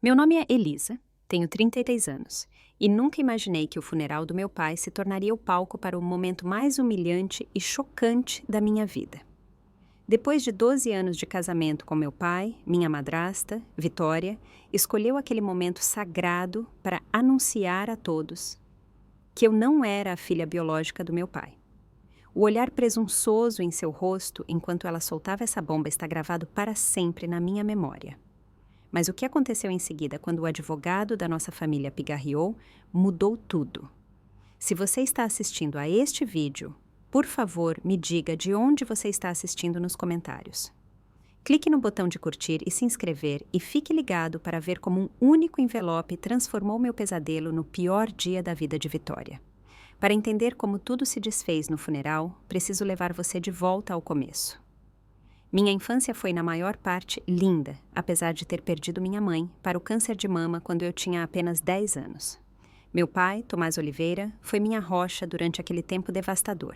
Meu nome é Elisa, tenho 33 anos e nunca imaginei que o funeral do meu pai se tornaria o palco para o momento mais humilhante e chocante da minha vida. Depois de 12 anos de casamento com meu pai, minha madrasta, Vitória, escolheu aquele momento sagrado para anunciar a todos que eu não era a filha biológica do meu pai. O olhar presunçoso em seu rosto enquanto ela soltava essa bomba está gravado para sempre na minha memória. Mas o que aconteceu em seguida, quando o advogado da nossa família pigarreou, mudou tudo. Se você está assistindo a este vídeo, por favor, me diga de onde você está assistindo nos comentários. Clique no botão de curtir e se inscrever e fique ligado para ver como um único envelope transformou meu pesadelo no pior dia da vida de Vitória. Para entender como tudo se desfez no funeral, preciso levar você de volta ao começo. Minha infância foi, na maior parte, linda, apesar de ter perdido minha mãe para o câncer de mama quando eu tinha apenas 10 anos. Meu pai, Tomás Oliveira, foi minha rocha durante aquele tempo devastador.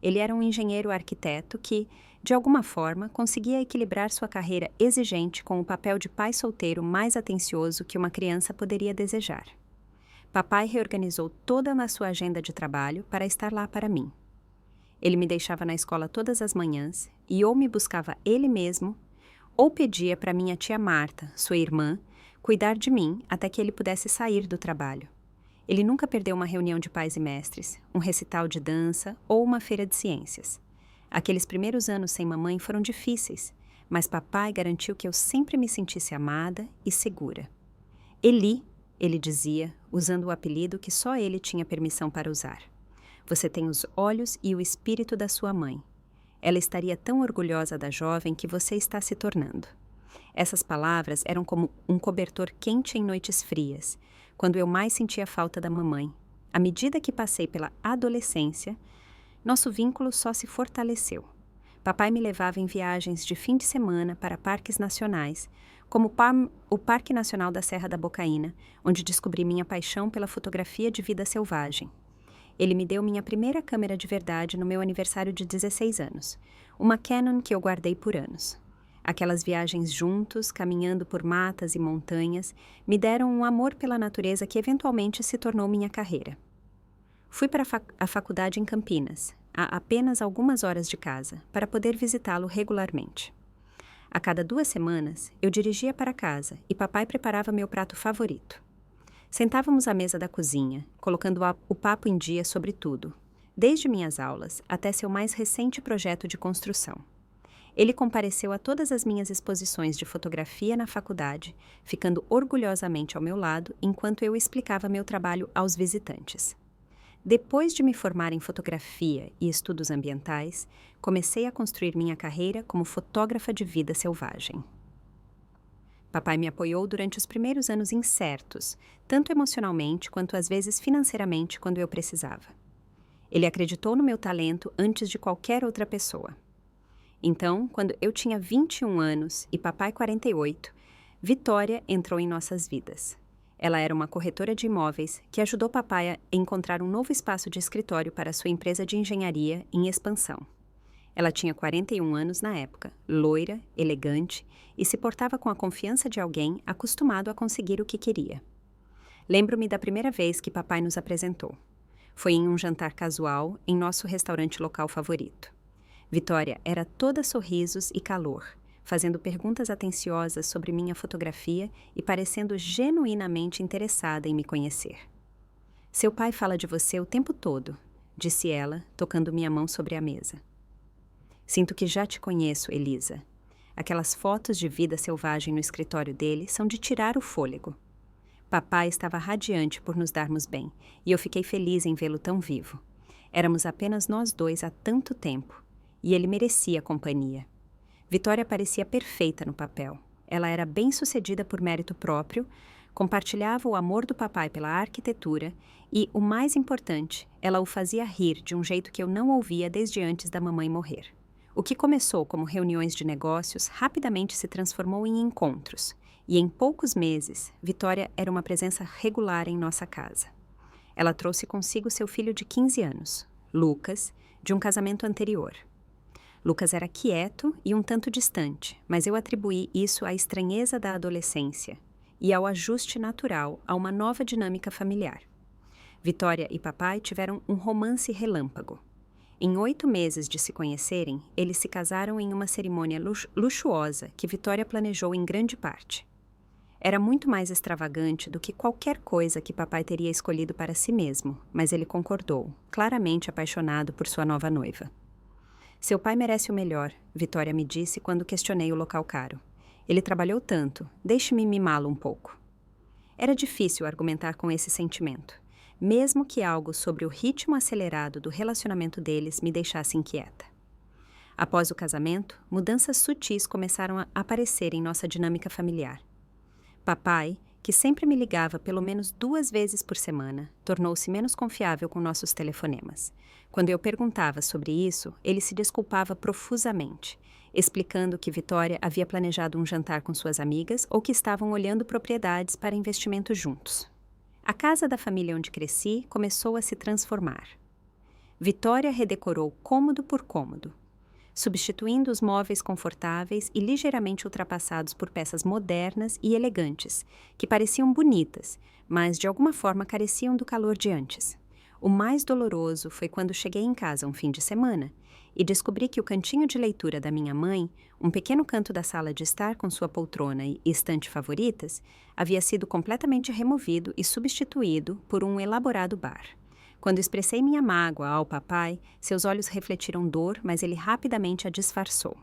Ele era um engenheiro arquiteto que, de alguma forma, conseguia equilibrar sua carreira exigente com o papel de pai solteiro mais atencioso que uma criança poderia desejar. Papai reorganizou toda a sua agenda de trabalho para estar lá para mim. Ele me deixava na escola todas as manhãs e ou me buscava ele mesmo, ou pedia para minha tia Marta, sua irmã, cuidar de mim até que ele pudesse sair do trabalho. Ele nunca perdeu uma reunião de pais e mestres, um recital de dança ou uma feira de ciências. Aqueles primeiros anos sem mamãe foram difíceis, mas papai garantiu que eu sempre me sentisse amada e segura. Eli, ele dizia, usando o apelido que só ele tinha permissão para usar. Você tem os olhos e o espírito da sua mãe. Ela estaria tão orgulhosa da jovem que você está se tornando. Essas palavras eram como um cobertor quente em noites frias, quando eu mais sentia falta da mamãe. À medida que passei pela adolescência, nosso vínculo só se fortaleceu. Papai me levava em viagens de fim de semana para parques nacionais, como o Parque Nacional da Serra da Bocaina, onde descobri minha paixão pela fotografia de vida selvagem. Ele me deu minha primeira câmera de verdade no meu aniversário de 16 anos, uma Canon que eu guardei por anos. Aquelas viagens juntos, caminhando por matas e montanhas, me deram um amor pela natureza que eventualmente se tornou minha carreira. Fui para a faculdade em Campinas, a apenas algumas horas de casa, para poder visitá-lo regularmente. A cada 2 semanas, eu dirigia para casa e papai preparava meu prato favorito. Sentávamos à mesa da cozinha, colocando o papo em dia sobre tudo, desde minhas aulas até seu mais recente projeto de construção. Ele compareceu a todas as minhas exposições de fotografia na faculdade, ficando orgulhosamente ao meu lado enquanto eu explicava meu trabalho aos visitantes. Depois de me formar em fotografia e estudos ambientais, comecei a construir minha carreira como fotógrafa de vida selvagem. Papai me apoiou durante os primeiros anos incertos, tanto emocionalmente quanto às vezes financeiramente quando eu precisava. Ele acreditou no meu talento antes de qualquer outra pessoa. Então, quando eu tinha 21 anos e papai 48, Vitória entrou em nossas vidas. Ela era uma corretora de imóveis que ajudou papai a encontrar um novo espaço de escritório para sua empresa de engenharia em expansão. Ela tinha 41 anos na época, loira, elegante e se portava com a confiança de alguém acostumado a conseguir o que queria. Lembro-me da primeira vez que papai nos apresentou. Foi em um jantar casual em nosso restaurante local favorito. Vitória era toda sorrisos e calor, fazendo perguntas atenciosas sobre minha fotografia e parecendo genuinamente interessada em me conhecer. Seu pai fala de você o tempo todo, disse ela, tocando minha mão sobre a mesa. Sinto que já te conheço, Elisa. Aquelas fotos de vida selvagem no escritório dele são de tirar o fôlego. Papai estava radiante por nos darmos bem, e eu fiquei feliz em vê-lo tão vivo. Éramos apenas nós dois há tanto tempo, e ele merecia companhia. Vitória parecia perfeita no papel. Ela era bem-sucedida por mérito próprio, compartilhava o amor do papai pela arquitetura e, o mais importante, ela o fazia rir de um jeito que eu não ouvia desde antes da mamãe morrer. O que começou como reuniões de negócios rapidamente se transformou em encontros, e em poucos meses, Vitória era uma presença regular em nossa casa. Ela trouxe consigo seu filho de 15 anos, Lucas, de um casamento anterior. Lucas era quieto e um tanto distante, mas eu atribuí isso à estranheza da adolescência e ao ajuste natural a uma nova dinâmica familiar. Vitória e papai tiveram um romance relâmpago. Em 8 meses de se conhecerem, eles se casaram em uma cerimônia luxuosa que Vitória planejou em grande parte. Era muito mais extravagante do que qualquer coisa que papai teria escolhido para si mesmo, mas ele concordou, claramente apaixonado por sua nova noiva. Seu pai merece o melhor, Vitória me disse quando questionei o local caro. Ele trabalhou tanto, deixe-me mimá-lo um pouco. Era difícil argumentar com esse sentimento, mesmo que algo sobre o ritmo acelerado do relacionamento deles me deixasse inquieta. Após o casamento, mudanças sutis começaram a aparecer em nossa dinâmica familiar. Papai, que sempre me ligava pelo menos 2 vezes por semana, tornou-se menos confiável com nossos telefonemas. Quando eu perguntava sobre isso, ele se desculpava profusamente, explicando que Vitória havia planejado um jantar com suas amigas ou que estavam olhando propriedades para investimento juntos. A casa da família onde cresci começou a se transformar. Vitória redecorou cômodo por cômodo, substituindo os móveis confortáveis e ligeiramente ultrapassados por peças modernas e elegantes, que pareciam bonitas, mas de alguma forma careciam do calor de antes. O mais doloroso foi quando cheguei em casa um fim de semana e descobri que o cantinho de leitura da minha mãe, um pequeno canto da sala de estar com sua poltrona e estante favoritas, havia sido completamente removido e substituído por um elaborado bar. Quando expressei minha mágoa ao papai, seus olhos refletiram dor, mas ele rapidamente a disfarçou.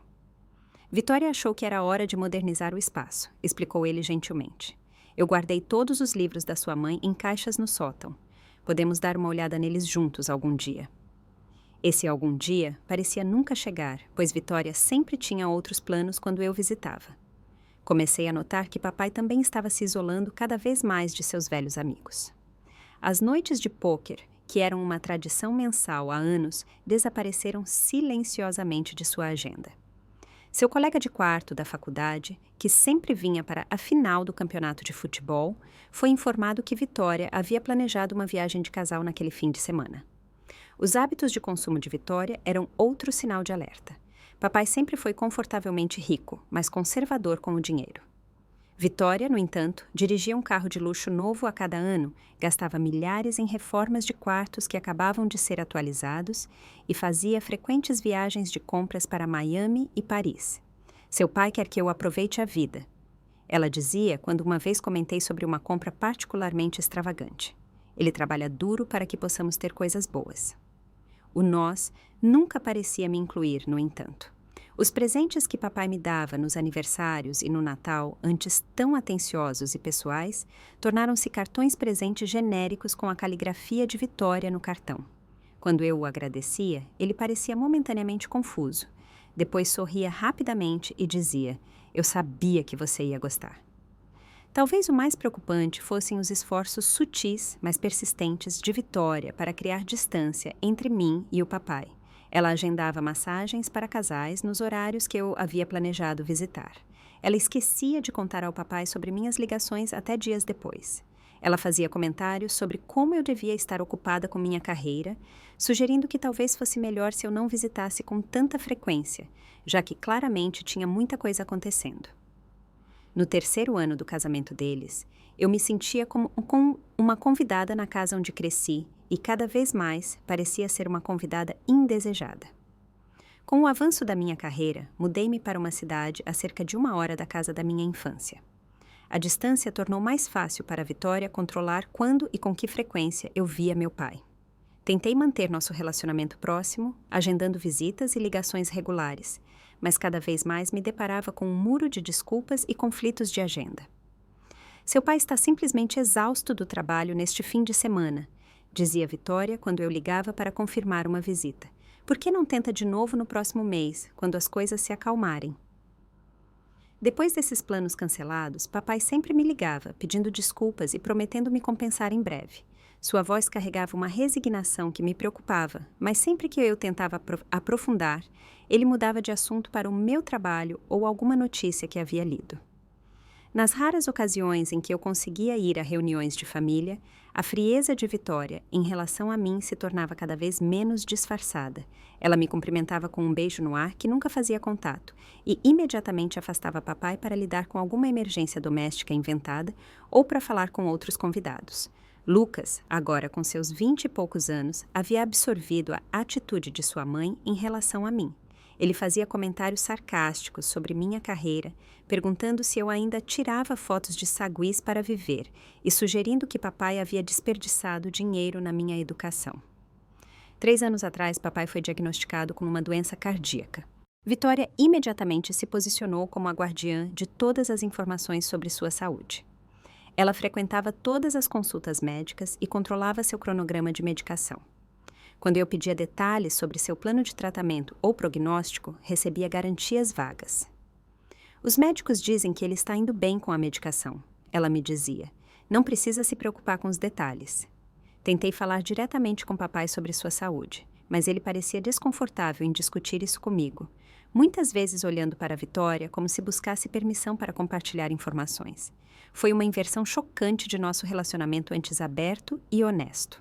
Vitória achou que era hora de modernizar o espaço, explicou ele gentilmente. Eu guardei todos os livros da sua mãe em caixas no sótão. Podemos dar uma olhada neles juntos algum dia. Esse algum dia parecia nunca chegar, pois Vitória sempre tinha outros planos quando eu visitava. Comecei a notar que papai também estava se isolando cada vez mais de seus velhos amigos. As noites de pôquer, que eram uma tradição mensal há anos, desapareceram silenciosamente de sua agenda. Seu colega de quarto da faculdade, que sempre vinha para a final do campeonato de futebol, foi informado que Vitória havia planejado uma viagem de casal naquele fim de semana. Os hábitos de consumo de Vitória eram outro sinal de alerta. Papai sempre foi confortavelmente rico, mas conservador com o dinheiro. Vitória, no entanto, dirigia um carro de luxo novo a cada ano, gastava milhares em reformas de quartos que acabavam de ser atualizados e fazia frequentes viagens de compras para Miami e Paris. Seu pai quer que eu aproveite a vida. Ela dizia quando uma vez comentei sobre uma compra particularmente extravagante. Ele trabalha duro para que possamos ter coisas boas. O nós nunca parecia me incluir, no entanto. Os presentes que papai me dava nos aniversários e no Natal, antes tão atenciosos e pessoais, tornaram-se cartões presentes genéricos com a caligrafia de Vitória no cartão. Quando eu o agradecia, ele parecia momentaneamente confuso. Depois sorria rapidamente e dizia: "Eu sabia que você ia gostar." Talvez o mais preocupante fossem os esforços sutis, mas persistentes de Vitória para criar distância entre mim e o papai. Ela agendava massagens para casais nos horários que eu havia planejado visitar. Ela esquecia de contar ao papai sobre minhas ligações até dias depois. Ela fazia comentários sobre como eu devia estar ocupada com minha carreira, sugerindo que talvez fosse melhor se eu não visitasse com tanta frequência, já que claramente tinha muita coisa acontecendo. No 3º ano do casamento deles, eu me sentia como uma convidada na casa onde cresci e cada vez mais parecia ser uma convidada indesejada. Com o avanço da minha carreira, mudei-me para uma cidade a cerca de 1 hora da casa da minha infância. A distância tornou mais fácil para a Vitória controlar quando e com que frequência eu via meu pai. Tentei manter nosso relacionamento próximo, agendando visitas e ligações regulares, mas cada vez mais me deparava com um muro de desculpas e conflitos de agenda. Seu pai está simplesmente exausto do trabalho neste fim de semana, dizia Vitória quando eu ligava para confirmar uma visita. Por que não tenta de novo no próximo mês, quando as coisas se acalmarem? Depois desses planos cancelados, papai sempre me ligava, pedindo desculpas e prometendo me compensar em breve. Sua voz carregava uma resignação que me preocupava, mas sempre que eu tentava aprofundar, ele mudava de assunto para o meu trabalho ou alguma notícia que havia lido. Nas raras ocasiões em que eu conseguia ir a reuniões de família, A frieza de Vitória em relação a mim se tornava cada vez menos disfarçada. Ela me cumprimentava com um beijo no ar que nunca fazia contato e imediatamente afastava papai para lidar com alguma emergência doméstica inventada ou para falar com outros convidados. Lucas, agora com seus 20 e poucos anos, havia absorvido a atitude de sua mãe em relação a mim. Ele fazia comentários sarcásticos sobre minha carreira, perguntando se eu ainda tirava fotos de saguis para viver e sugerindo que papai havia desperdiçado dinheiro na minha educação. 3 anos atrás, papai foi diagnosticado com uma doença cardíaca. Vitória imediatamente se posicionou como a guardiã de todas as informações sobre sua saúde. Ela frequentava todas as consultas médicas e controlava seu cronograma de medicação. Quando eu pedia detalhes sobre seu plano de tratamento ou prognóstico, recebia garantias vagas. Os médicos dizem que ele está indo bem com a medicação, ela me dizia. Não precisa se preocupar com os detalhes. Tentei falar diretamente com papai sobre sua saúde, mas ele parecia desconfortável em discutir isso comigo, muitas vezes olhando para a Vitória como se buscasse permissão para compartilhar informações. Foi uma inversão chocante de nosso relacionamento antes aberto e honesto.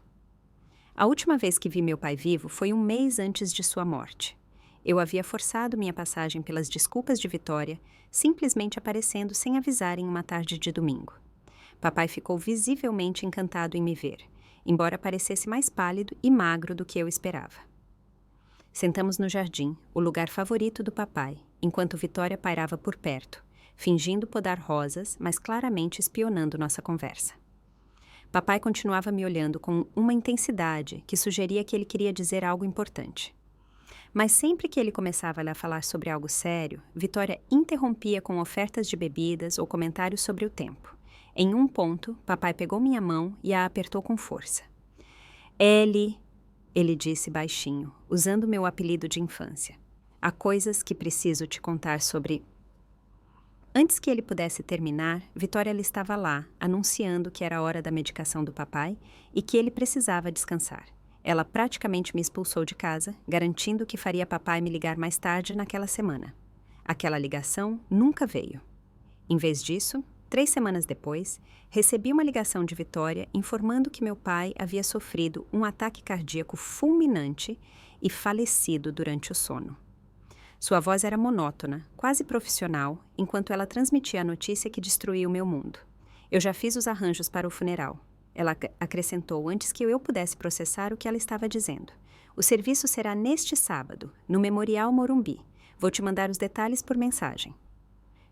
A última vez que vi meu pai vivo foi um mês antes de sua morte. Eu havia forçado minha passagem pelas desculpas de Vitória, simplesmente aparecendo sem avisar em uma tarde de domingo. Papai ficou visivelmente encantado em me ver, embora parecesse mais pálido e magro do que eu esperava. Sentamos no jardim, o lugar favorito do papai, enquanto Vitória pairava por perto, fingindo podar rosas, mas claramente espionando nossa conversa. Papai continuava me olhando com uma intensidade que sugeria que ele queria dizer algo importante. Mas sempre que ele começava a falar sobre algo sério, Vitória interrompia com ofertas de bebidas ou comentários sobre o tempo. Em um ponto, papai pegou minha mão e a apertou com força. Ellie, ele disse baixinho, usando meu apelido de infância. Há coisas que preciso te contar sobre... Antes que ele pudesse terminar, Vitória estava lá, anunciando que era a hora da medicação do papai e que ele precisava descansar. Ela praticamente me expulsou de casa, garantindo que faria papai me ligar mais tarde naquela semana. Aquela ligação nunca veio. Em vez disso, 3 semanas depois, recebi uma ligação de Vitória informando que meu pai havia sofrido um ataque cardíaco fulminante e falecido durante o sono. Sua voz era monótona, quase profissional, enquanto ela transmitia a notícia que destruía o meu mundo. Eu já fiz os arranjos para o funeral. Ela acrescentou antes que eu pudesse processar o que ela estava dizendo. O serviço será neste sábado, no Memorial Morumbi. Vou te mandar os detalhes por mensagem.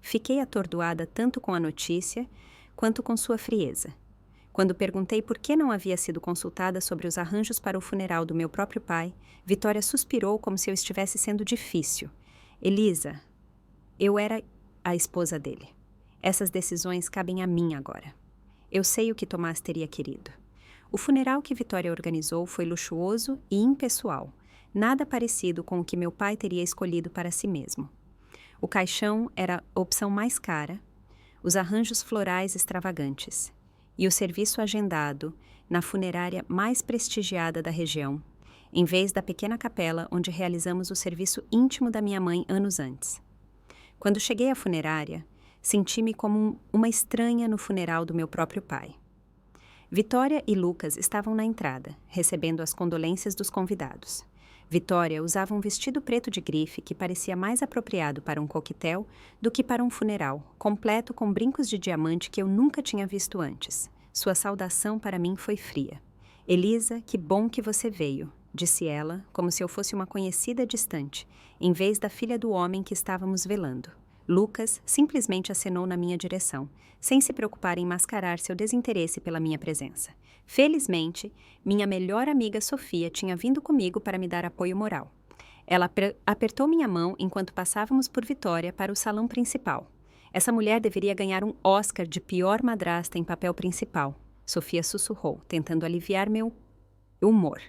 Fiquei atordoada tanto com a notícia quanto com sua frieza. Quando perguntei por que não havia sido consultada sobre os arranjos para o funeral do meu próprio pai, Vitória suspirou como se eu estivesse sendo difícil. Elisa, eu era a esposa dele. Essas decisões cabem a mim agora. Eu sei o que Tomás teria querido. O funeral que Vitória organizou foi luxuoso e impessoal, nada parecido com o que meu pai teria escolhido para si mesmo. O caixão era a opção mais cara, os arranjos florais extravagantes e o serviço agendado na funerária mais prestigiada da região, em vez da pequena capela onde realizamos o serviço íntimo da minha mãe anos antes. Quando cheguei à funerária, senti-me como uma estranha no funeral do meu próprio pai. Vitória e Lucas estavam na entrada, recebendo as condolências dos convidados. Vitória usava um vestido preto de grife que parecia mais apropriado para um coquetel do que para um funeral, completo com brincos de diamante que eu nunca tinha visto antes. Sua saudação para mim foi fria. Elisa, que bom que você veio, disse ela, como se eu fosse uma conhecida distante, em vez da filha do homem que estávamos velando. Lucas simplesmente acenou na minha direção, sem se preocupar em mascarar seu desinteresse pela minha presença. Felizmente, minha melhor amiga Sofia tinha vindo comigo para me dar apoio moral. Ela apertou minha mão enquanto passávamos por Vitória para o salão principal. Essa mulher deveria ganhar um Oscar de pior madrasta em papel principal, Sofia sussurrou, tentando aliviar meu humor.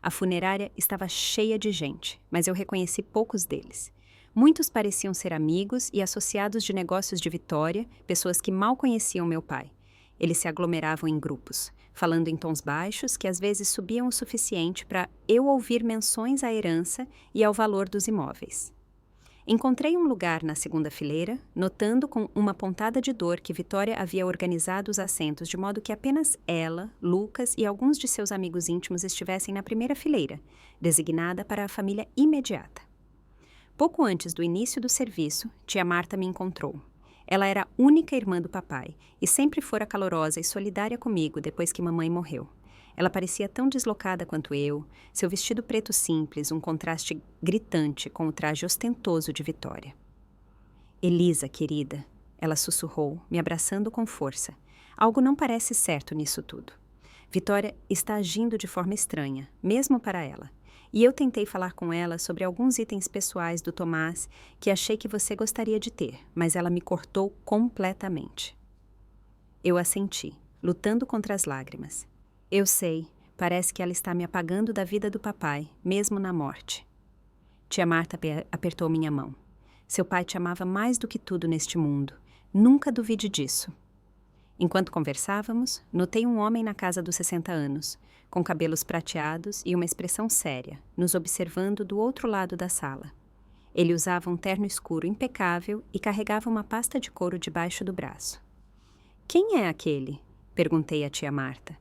A funerária estava cheia de gente, mas eu reconheci poucos deles. Muitos pareciam ser amigos e associados de negócios de Vitória, pessoas que mal conheciam meu pai. Eles se aglomeravam em grupos, falando em tons baixos que às vezes subiam o suficiente para eu ouvir menções à herança e ao valor dos imóveis. Encontrei um lugar na segunda fileira, notando com uma pontada de dor que Vitória havia organizado os assentos de modo que apenas ela, Lucas e alguns de seus amigos íntimos estivessem na primeira fileira, designada para a família imediata. Pouco antes do início do serviço, tia Marta me encontrou. Ela era a única irmã do papai e sempre fora calorosa e solidária comigo depois que mamãe morreu. Ela parecia tão deslocada quanto eu, seu vestido preto simples, um contraste gritante com o traje ostentoso de Vitória. Elisa, querida, ela sussurrou, me abraçando com força. Algo não parece certo nisso tudo. Vitória está agindo de forma estranha, mesmo para ela. E eu tentei falar com ela sobre alguns itens pessoais do Tomás que achei que você gostaria de ter, mas ela me cortou completamente. Eu assenti, lutando contra as lágrimas. Eu sei, parece que ela está me apagando da vida do papai, mesmo na morte. Tia Marta apertou minha mão. Seu pai te amava mais do que tudo neste mundo. Nunca duvide disso. Enquanto conversávamos, notei um homem na casa dos 60 anos, com cabelos prateados e uma expressão séria, nos observando do outro lado da sala. Ele usava um terno escuro impecável e carregava uma pasta de couro debaixo do braço. Quem é aquele? Perguntei à tia Marta.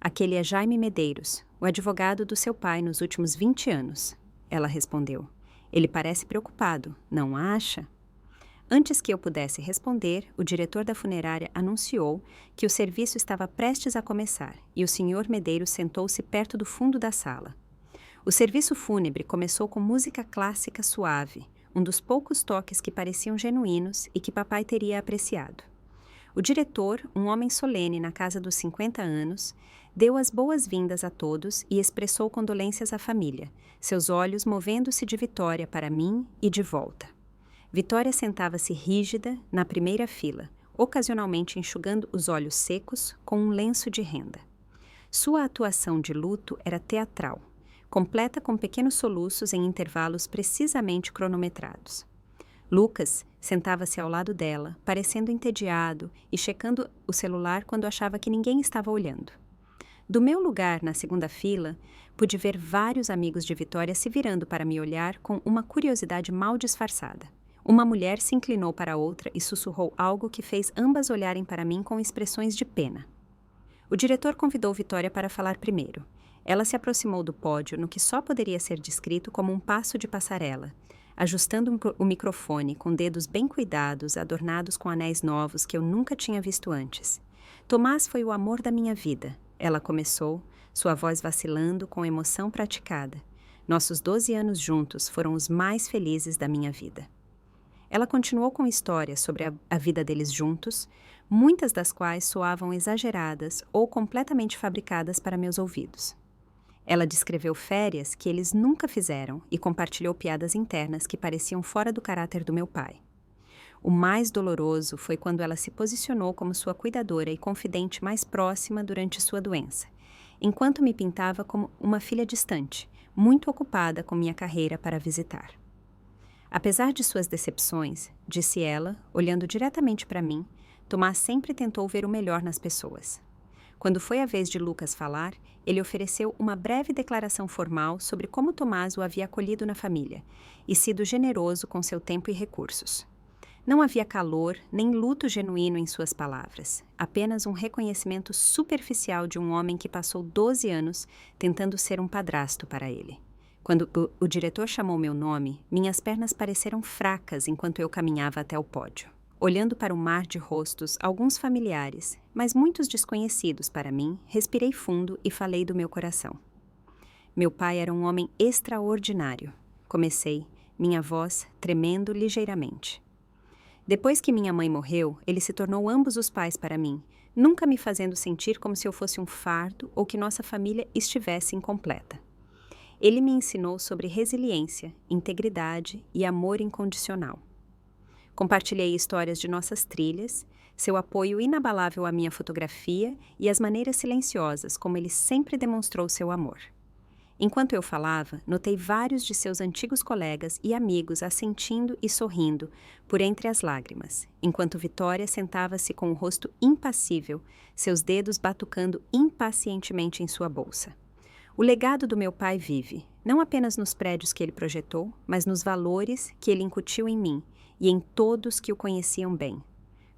Aquele é Jaime Medeiros, o advogado do seu pai nos últimos 20 anos, ela respondeu. Ele parece preocupado, não acha? Antes que eu pudesse responder, o diretor da funerária anunciou que o serviço estava prestes a começar e o senhor Medeiros sentou-se perto do fundo da sala. O serviço fúnebre começou com música clássica suave, um dos poucos toques que pareciam genuínos e que papai teria apreciado. O diretor, um homem solene na casa dos 50 anos, deu as boas-vindas a todos e expressou condolências à família, seus olhos movendo-se de Vitória para mim e de volta. Vitória sentava-se rígida na primeira fila, ocasionalmente enxugando os olhos secos com um lenço de renda. Sua atuação de luto era teatral, completa com pequenos soluços em intervalos precisamente cronometrados. Lucas sentava-se ao lado dela, parecendo entediado e checando o celular quando achava que ninguém estava olhando. Do meu lugar, na segunda fila, pude ver vários amigos de Vitória se virando para me olhar com uma curiosidade mal disfarçada. Uma mulher se inclinou para a outra e sussurrou algo que fez ambas olharem para mim com expressões de pena. O diretor convidou Vitória para falar primeiro. Ela se aproximou do pódio no que só poderia ser descrito como um passo de passarela, ajustando o microfone com dedos bem cuidados, adornados com anéis novos que eu nunca tinha visto antes. Tomás foi o amor da minha vida, ela começou, sua voz vacilando com emoção praticada. Nossos 12 anos juntos foram os mais felizes da minha vida. Ela continuou com histórias sobre a vida deles juntos, muitas das quais soavam exageradas ou completamente fabricadas para meus ouvidos. Ela descreveu férias que eles nunca fizeram e compartilhou piadas internas que pareciam fora do caráter do meu pai. O mais doloroso foi quando ela se posicionou como sua cuidadora e confidente mais próxima durante sua doença, enquanto me pintava como uma filha distante, muito ocupada com minha carreira para visitar. Apesar de suas decepções, disse ela, olhando diretamente para mim, Tomás sempre tentou ver o melhor nas pessoas. Quando foi a vez de Lucas falar, ele ofereceu uma breve declaração formal sobre como Tomás o havia acolhido na família e sido generoso com seu tempo e recursos. Não havia calor nem luto genuíno em suas palavras, apenas um reconhecimento superficial de um homem que passou 12 anos tentando ser um padrasto para ele. Quando o diretor chamou meu nome, minhas pernas pareceram fracas enquanto eu caminhava até o pódio. Olhando para o mar de rostos, alguns familiares, mas muitos desconhecidos para mim, respirei fundo e falei do meu coração. Meu pai era um homem extraordinário. Comecei, minha voz tremendo ligeiramente. Depois que minha mãe morreu, ele se tornou ambos os pais para mim, nunca me fazendo sentir como se eu fosse um fardo ou que nossa família estivesse incompleta. Ele me ensinou sobre resiliência, integridade e amor incondicional. Compartilhei histórias de nossas trilhas, seu apoio inabalável à minha fotografia e as maneiras silenciosas como ele sempre demonstrou seu amor. Enquanto eu falava, notei vários de seus antigos colegas e amigos assentindo e sorrindo por entre as lágrimas, enquanto Vitória sentava-se com o rosto impassível, seus dedos batucando impacientemente em sua bolsa. O legado do meu pai vive, não apenas nos prédios que ele projetou, mas nos valores que ele incutiu em mim e em todos que o conheciam bem.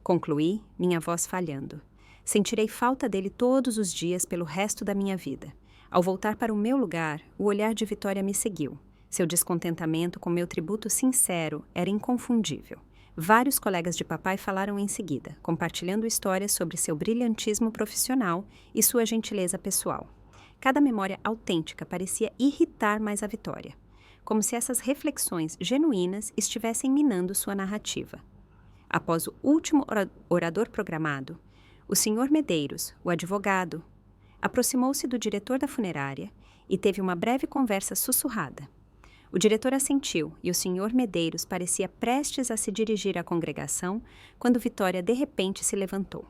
Concluí, minha voz falhando. Sentirei falta dele todos os dias pelo resto da minha vida. Ao voltar para o meu lugar, o olhar de Vitória me seguiu. Seu descontentamento com meu tributo sincero era inconfundível. Vários colegas de papai falaram em seguida, compartilhando histórias sobre seu brilhantismo profissional e sua gentileza pessoal. Cada memória autêntica parecia irritar mais a Vitória, como se essas reflexões genuínas estivessem minando sua narrativa. Após o último orador programado, o Sr. Medeiros, o advogado, aproximou-se do diretor da funerária e teve uma breve conversa sussurrada. O diretor assentiu e o Sr. Medeiros parecia prestes a se dirigir à congregação quando Vitória de repente se levantou.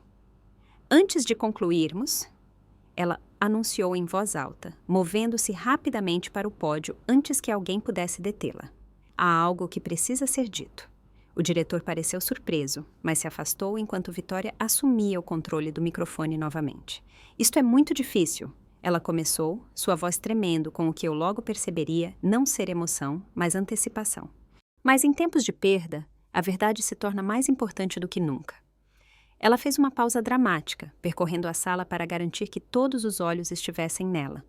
Antes de concluirmos, ela anunciou em voz alta, movendo-se rapidamente para o pódio antes que alguém pudesse detê-la. Há algo que precisa ser dito. O diretor pareceu surpreso, mas se afastou enquanto Vitória assumia o controle do microfone novamente. Isto é muito difícil. Ela começou, sua voz tremendo com o que eu logo perceberia não ser emoção, mas antecipação. Mas em tempos de perda, a verdade se torna mais importante do que nunca. Ela fez uma pausa dramática, percorrendo a sala para garantir que todos os olhos estivessem nela.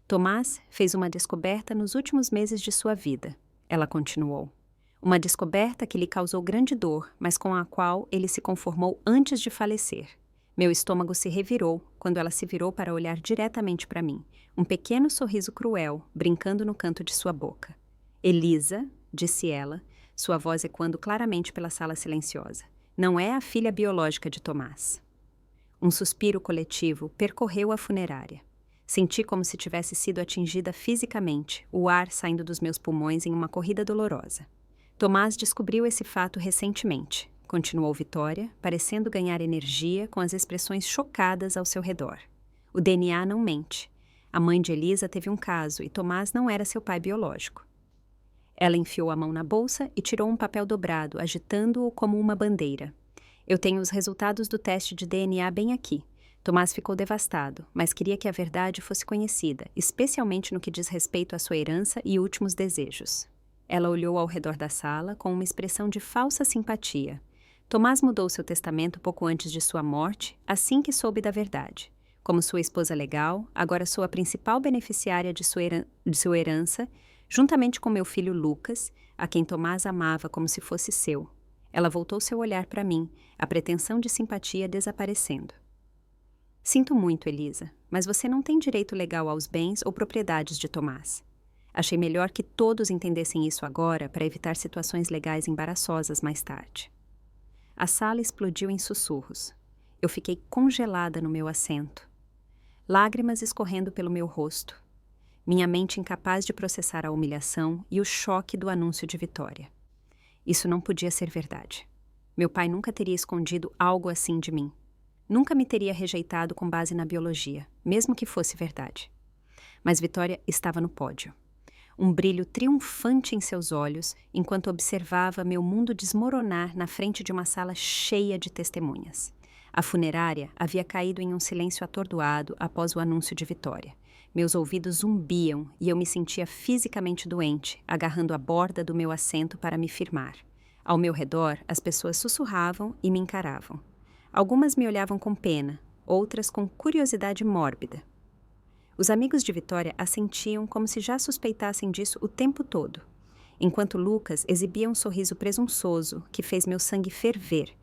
Tomás fez uma descoberta nos últimos meses de sua vida, ela continuou. Uma descoberta que lhe causou grande dor, mas com a qual ele se conformou antes de falecer. Meu estômago se revirou quando ela se virou para olhar diretamente para mim, um pequeno sorriso cruel brincando no canto de sua boca. Elisa, disse ela, sua voz ecoando claramente pela sala silenciosa, não é a filha biológica de Tomás. Um suspiro coletivo percorreu a funerária. Senti como se tivesse sido atingida fisicamente, o ar saindo dos meus pulmões em uma corrida dolorosa. Tomás descobriu esse fato recentemente, continuou Vitória, parecendo ganhar energia com as expressões chocadas ao seu redor. O DNA não mente. A mãe de Elisa teve um caso e Tomás não era seu pai biológico. Ela enfiou a mão na bolsa e tirou um papel dobrado, agitando-o como uma bandeira. Eu tenho os resultados do teste de DNA bem aqui. Tomás ficou devastado, mas queria que a verdade fosse conhecida, especialmente no que diz respeito à sua herança e últimos desejos. Ela olhou ao redor da sala com uma expressão de falsa simpatia. Tomás mudou seu testamento pouco antes de sua morte, assim que soube da verdade. Como sua esposa legal, agora sou a principal beneficiária de sua herança, juntamente com meu filho Lucas, a quem Tomás amava como se fosse seu. Ela voltou seu olhar para mim, a pretensão de simpatia desaparecendo. Sinto muito, Elisa, mas você não tem direito legal aos bens ou propriedades de Tomás. Achei melhor que todos entendessem isso agora para evitar situações legais embaraçosas mais tarde. A sala explodiu em sussurros. Eu fiquei congelada no meu assento. Lágrimas escorrendo pelo meu rosto. Minha mente incapaz de processar a humilhação e o choque do anúncio de Vitória. Isso não podia ser verdade. Meu pai nunca teria escondido algo assim de mim. Nunca me teria rejeitado com base na biologia, mesmo que fosse verdade. Mas Vitória estava no pódio. Um brilho triunfante em seus olhos, enquanto observava meu mundo desmoronar na frente de uma sala cheia de testemunhas. A funerária havia caído em um silêncio atordoado após o anúncio de Vitória. Meus ouvidos zumbiam e eu me sentia fisicamente doente, agarrando a borda do meu assento para me firmar. Ao meu redor, as pessoas sussurravam e me encaravam. Algumas me olhavam com pena, outras com curiosidade mórbida. Os amigos de Vitória assentiam como se já suspeitassem disso o tempo todo, enquanto Lucas exibia um sorriso presunçoso que fez meu sangue ferver,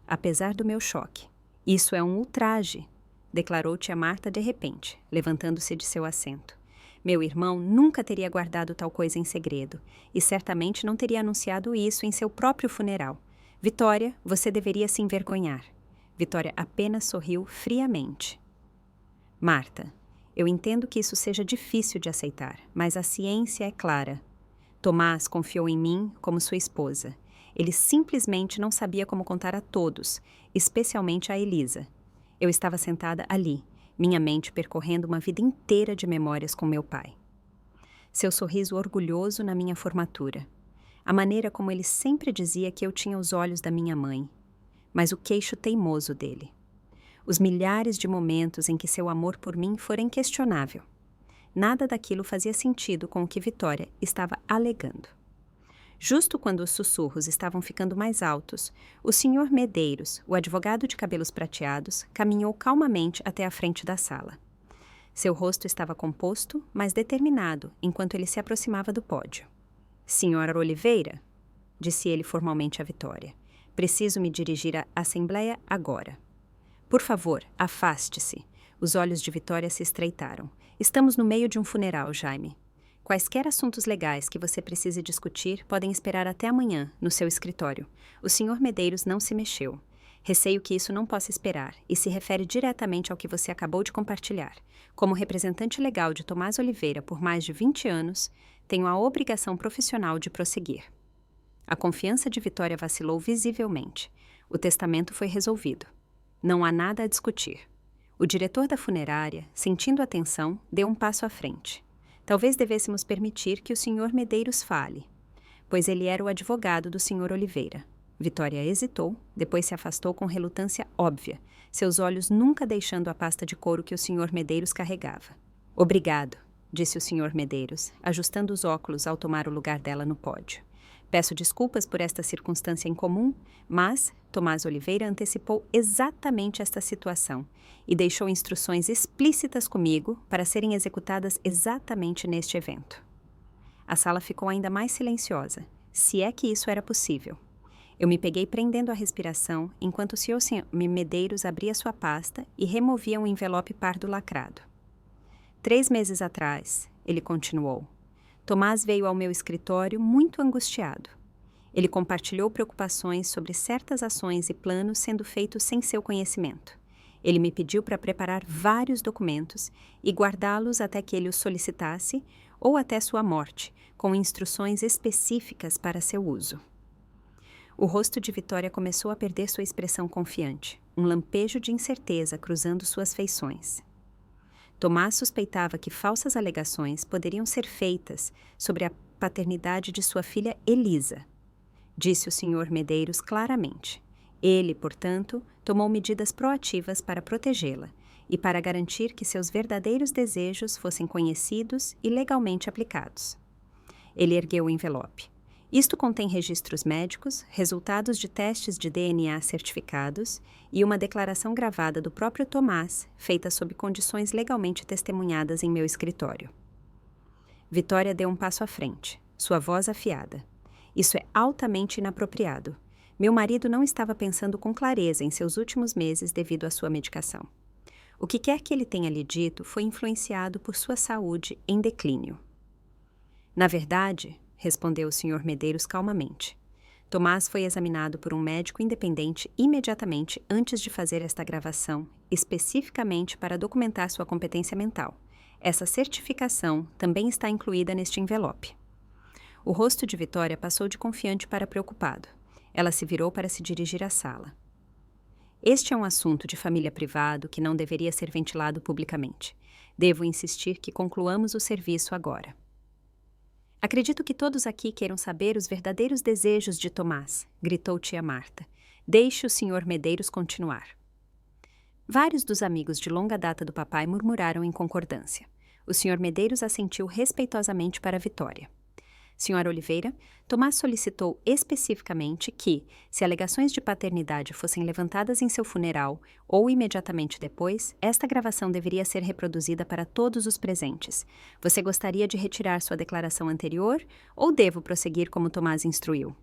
apesar do meu choque. Isso é um ultraje, declarou tia Marta de repente, levantando-se de seu assento. Meu irmão nunca teria guardado tal coisa em segredo, e certamente não teria anunciado isso em seu próprio funeral. Vitória, você deveria se envergonhar. Vitória apenas sorriu friamente. Marta, eu entendo que isso seja difícil de aceitar, mas a ciência é clara. Tomás confiou em mim como sua esposa. Ele simplesmente não sabia como contar a todos, especialmente a Elisa. Eu estava sentada ali, minha mente percorrendo uma vida inteira de memórias com meu pai. Seu sorriso orgulhoso na minha formatura. A maneira como ele sempre dizia que eu tinha os olhos da minha mãe, mas o queixo teimoso dele. Os milhares de momentos em que seu amor por mim fora inquestionável. Nada daquilo fazia sentido com o que Vitória estava alegando. Justo quando os sussurros estavam ficando mais altos, o Sr. Medeiros, o advogado de cabelos prateados, caminhou calmamente até a frente da sala. Seu rosto estava composto, mas determinado, enquanto ele se aproximava do pódio. Senhora Oliveira, disse ele formalmente a Vitória, preciso me dirigir à Assembleia agora. Por favor, afaste-se. Os olhos de Vitória se estreitaram. Estamos no meio de um funeral, Jaime. Quaisquer assuntos legais que você precise discutir podem esperar até amanhã, no seu escritório. O Sr. Medeiros não se mexeu. Receio que isso não possa esperar, e se refere diretamente ao que você acabou de compartilhar. Como representante legal de Tomás Oliveira por mais de 20 anos, tenho a obrigação profissional de prosseguir. A confiança de Vitória vacilou visivelmente. O testamento foi resolvido. Não há nada a discutir. O diretor da funerária, sentindo a tensão, deu um passo à frente. Talvez devêssemos permitir que o Sr. Medeiros fale, pois ele era o advogado do Sr. Oliveira. Vitória hesitou, depois se afastou com relutância óbvia, seus olhos nunca deixando a pasta de couro que o Sr. Medeiros carregava. Obrigado, disse o Sr. Medeiros, ajustando os óculos ao tomar o lugar dela no pódio. Peço desculpas por esta circunstância incomum, mas Tomás Oliveira antecipou exatamente esta situação e deixou instruções explícitas comigo para serem executadas exatamente neste evento. A sala ficou ainda mais silenciosa, se é que isso era possível. Eu me peguei prendendo a respiração enquanto o Sr. Medeiros abria sua pasta e removia um envelope pardo lacrado. 3 meses atrás, ele continuou, Tomás veio ao meu escritório muito angustiado. Ele compartilhou preocupações sobre certas ações e planos sendo feitos sem seu conhecimento. Ele me pediu para preparar vários documentos e guardá-los até que ele os solicitasse ou até sua morte, com instruções específicas para seu uso. O rosto de Vitória começou a perder sua expressão confiante, um lampejo de incerteza cruzando suas feições. Tomás suspeitava que falsas alegações poderiam ser feitas sobre a paternidade de sua filha Elisa, disse o Sr. Medeiros claramente. Ele, portanto, tomou medidas proativas para protegê-la e para garantir que seus verdadeiros desejos fossem conhecidos e legalmente aplicados. Ele ergueu o envelope. Isto contém registros médicos, resultados de testes de DNA certificados e uma declaração gravada do próprio Tomás, feita sob condições legalmente testemunhadas em meu escritório. Vitória deu um passo à frente, sua voz afiada. Isso é altamente inapropriado. Meu marido não estava pensando com clareza em seus últimos meses devido à sua medicação. O que quer que ele tenha lhe dito foi influenciado por sua saúde em declínio. Na verdade, respondeu o Sr. Medeiros calmamente. Tomás foi examinado por um médico independente imediatamente antes de fazer esta gravação, especificamente para documentar sua competência mental. Essa certificação também está incluída neste envelope. O rosto de Vitória passou de confiante para preocupado. Ela se virou para se dirigir à sala. Este é um assunto de família privado que não deveria ser ventilado publicamente. Devo insistir que concluamos o serviço agora. Acredito que todos aqui queiram saber os verdadeiros desejos de Tomás, gritou tia Marta. Deixe o Sr. Medeiros continuar. Vários dos amigos de longa data do papai murmuraram em concordância. O Sr. Medeiros assentiu respeitosamente para a Vitória. Sra. Oliveira, Tomás solicitou especificamente que, se alegações de paternidade fossem levantadas em seu funeral ou imediatamente depois, esta gravação deveria ser reproduzida para todos os presentes. Você gostaria de retirar sua declaração anterior ou devo prosseguir como Tomás instruiu?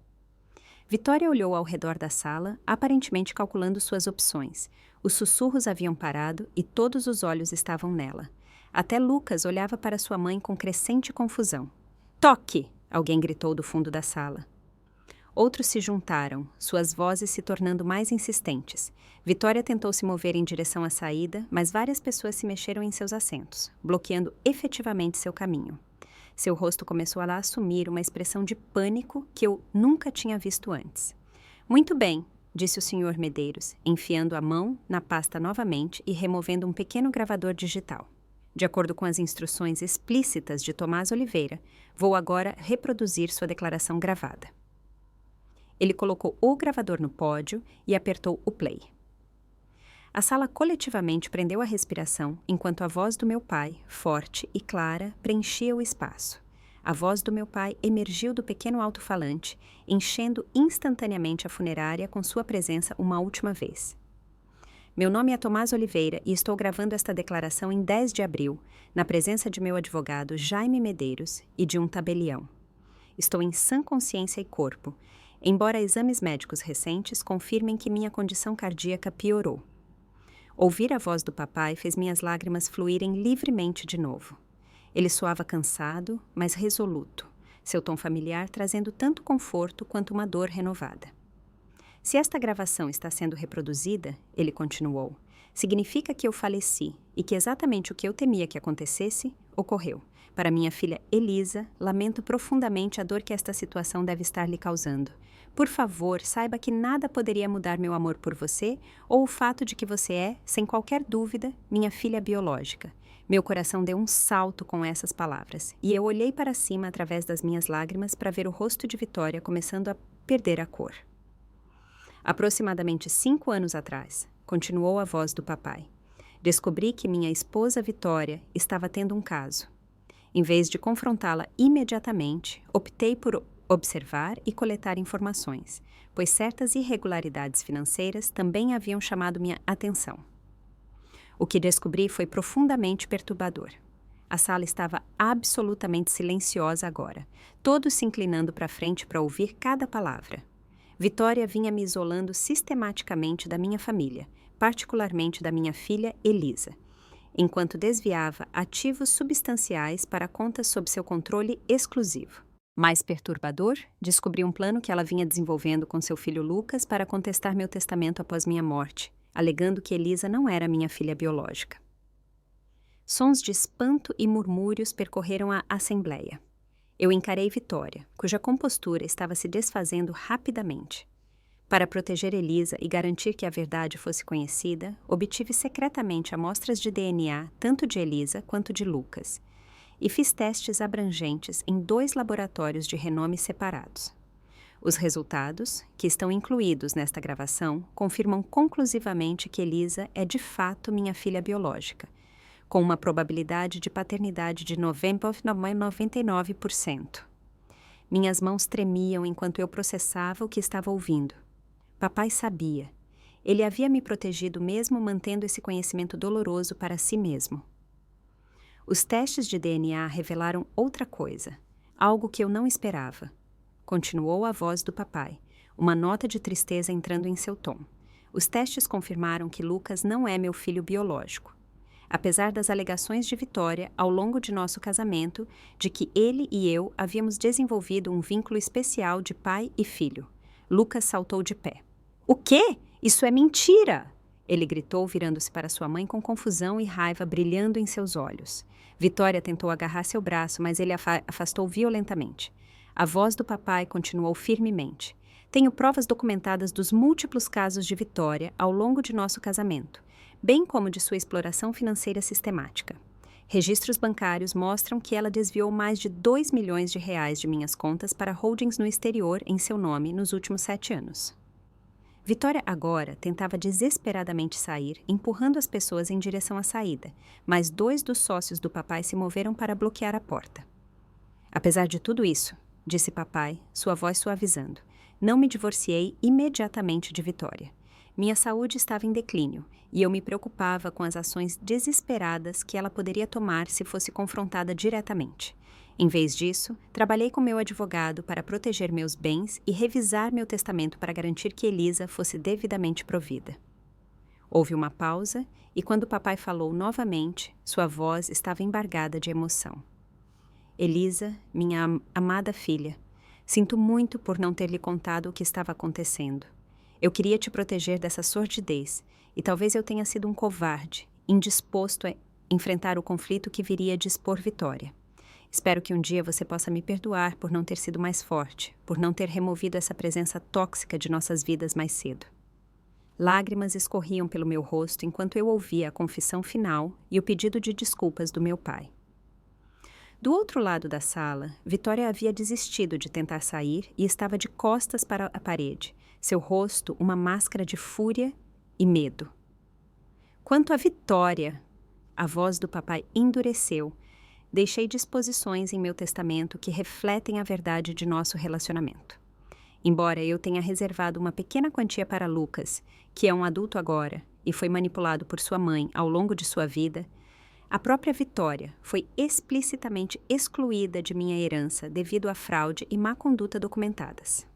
Vitória olhou ao redor da sala, aparentemente calculando suas opções. Os sussurros haviam parado e todos os olhos estavam nela. Até Lucas olhava para sua mãe com crescente confusão. Toque! Alguém gritou do fundo da sala. Outros se juntaram, suas vozes se tornando mais insistentes. Vitória tentou se mover em direção à saída, mas várias pessoas se mexeram em seus assentos, bloqueando efetivamente seu caminho. Seu rosto começou a assumir uma expressão de pânico que eu nunca tinha visto antes. Muito bem, disse o Sr. Medeiros, enfiando a mão na pasta novamente e removendo um pequeno gravador digital. De acordo com as instruções explícitas de Tomás Oliveira, vou agora reproduzir sua declaração gravada. Ele colocou o gravador no pódio e apertou o play. A sala coletivamente prendeu a respiração enquanto a voz do meu pai, forte e clara, preenchia o espaço. A voz do meu pai emergiu do pequeno alto-falante, enchendo instantaneamente a funerária com sua presença uma última vez. Meu nome é Tomás Oliveira e estou gravando esta declaração em 10 de abril, na presença de meu advogado Jaime Medeiros e de um tabelião. Estou em sã consciência e corpo, embora exames médicos recentes confirmem que minha condição cardíaca piorou. Ouvir a voz do papai fez minhas lágrimas fluírem livremente de novo. Ele soava cansado, mas resoluto, seu tom familiar trazendo tanto conforto quanto uma dor renovada. Se esta gravação está sendo reproduzida, ele continuou, significa que eu faleci e que exatamente o que eu temia que acontecesse, ocorreu. Para minha filha Elisa, lamento profundamente a dor que esta situação deve estar lhe causando. Por favor, saiba que nada poderia mudar meu amor por você ou o fato de que você é, sem qualquer dúvida, minha filha biológica. Meu coração deu um salto com essas palavras, e eu olhei para cima através das minhas lágrimas para ver o rosto de Vitória começando a perder a cor. Aproximadamente 5 anos atrás, continuou a voz do papai, descobri que minha esposa Vitória estava tendo um caso. Em vez de confrontá-la imediatamente, optei por observar e coletar informações, pois certas irregularidades financeiras também haviam chamado minha atenção. O que descobri foi profundamente perturbador. A sala estava absolutamente silenciosa agora, todos se inclinando para frente para ouvir cada palavra. Vitória vinha me isolando sistematicamente da minha família, particularmente da minha filha Elisa, enquanto desviava ativos substanciais para contas sob seu controle exclusivo. Mais perturbador, descobri um plano que ela vinha desenvolvendo com seu filho Lucas para contestar meu testamento após minha morte, alegando que Elisa não era minha filha biológica. Sons de espanto e murmúrios percorreram a assembleia. Eu encarei Vitória, cuja compostura estava se desfazendo rapidamente. Para proteger Elisa e garantir que a verdade fosse conhecida, obtive secretamente amostras de DNA tanto de Elisa quanto de Lucas, e fiz testes abrangentes em 2 laboratórios de renome separados. Os resultados, que estão incluídos nesta gravação, confirmam conclusivamente que Elisa é de fato minha filha biológica, com uma probabilidade de paternidade de 99%. Minhas mãos tremiam enquanto eu processava o que estava ouvindo. Papai sabia. Ele havia me protegido mesmo mantendo esse conhecimento doloroso para si mesmo. Os testes de DNA revelaram outra coisa, algo que eu não esperava. Continuou a voz do papai, uma nota de tristeza entrando em seu tom. Os testes confirmaram que Lucas não é meu filho biológico. Apesar das alegações de Vitória ao longo de nosso casamento, de que ele e eu havíamos desenvolvido um vínculo especial de pai e filho. Lucas saltou de pé. "O quê? Isso é mentira!" Ele gritou, virando-se para sua mãe com confusão e raiva brilhando em seus olhos. Vitória tentou agarrar seu braço, mas ele afastou violentamente. A voz do papai continuou firmemente. "Tenho provas documentadas dos múltiplos casos de Vitória ao longo de nosso casamento, bem como de sua exploração financeira sistemática. Registros bancários mostram que ela desviou mais de 2 milhões de reais de minhas contas para holdings no exterior em seu nome nos últimos 7 anos. Vitória agora tentava desesperadamente sair, empurrando as pessoas em direção à saída, mas 2 dos sócios do papai se moveram para bloquear a porta. "Apesar de tudo isso", disse papai, sua voz suavizando, "não me divorciei imediatamente de Vitória. Minha saúde estava em declínio, e eu me preocupava com as ações desesperadas que ela poderia tomar se fosse confrontada diretamente. Em vez disso, trabalhei com meu advogado para proteger meus bens e revisar meu testamento para garantir que Elisa fosse devidamente provida." Houve uma pausa, e quando o papai falou novamente, sua voz estava embargada de emoção. "Elisa, minha amada filha, sinto muito por não ter lhe contado o que estava acontecendo. Eu queria te proteger dessa sordidez, e talvez eu tenha sido um covarde, indisposto a enfrentar o conflito que viria de expor Vitória. Espero que um dia você possa me perdoar por não ter sido mais forte, por não ter removido essa presença tóxica de nossas vidas mais cedo." Lágrimas escorriam pelo meu rosto enquanto eu ouvia a confissão final e o pedido de desculpas do meu pai. Do outro lado da sala, Vitória havia desistido de tentar sair e estava de costas para a parede, seu rosto uma máscara de fúria e medo. Quanto à Vitória, a voz do papai endureceu. Deixei disposições em meu testamento que refletem a verdade de nosso relacionamento. Embora eu tenha reservado uma pequena quantia para Lucas, que é um adulto agora e foi manipulado por sua mãe ao longo de sua vida, a própria Vitória foi explicitamente excluída de minha herança devido à fraude e má conduta documentadas.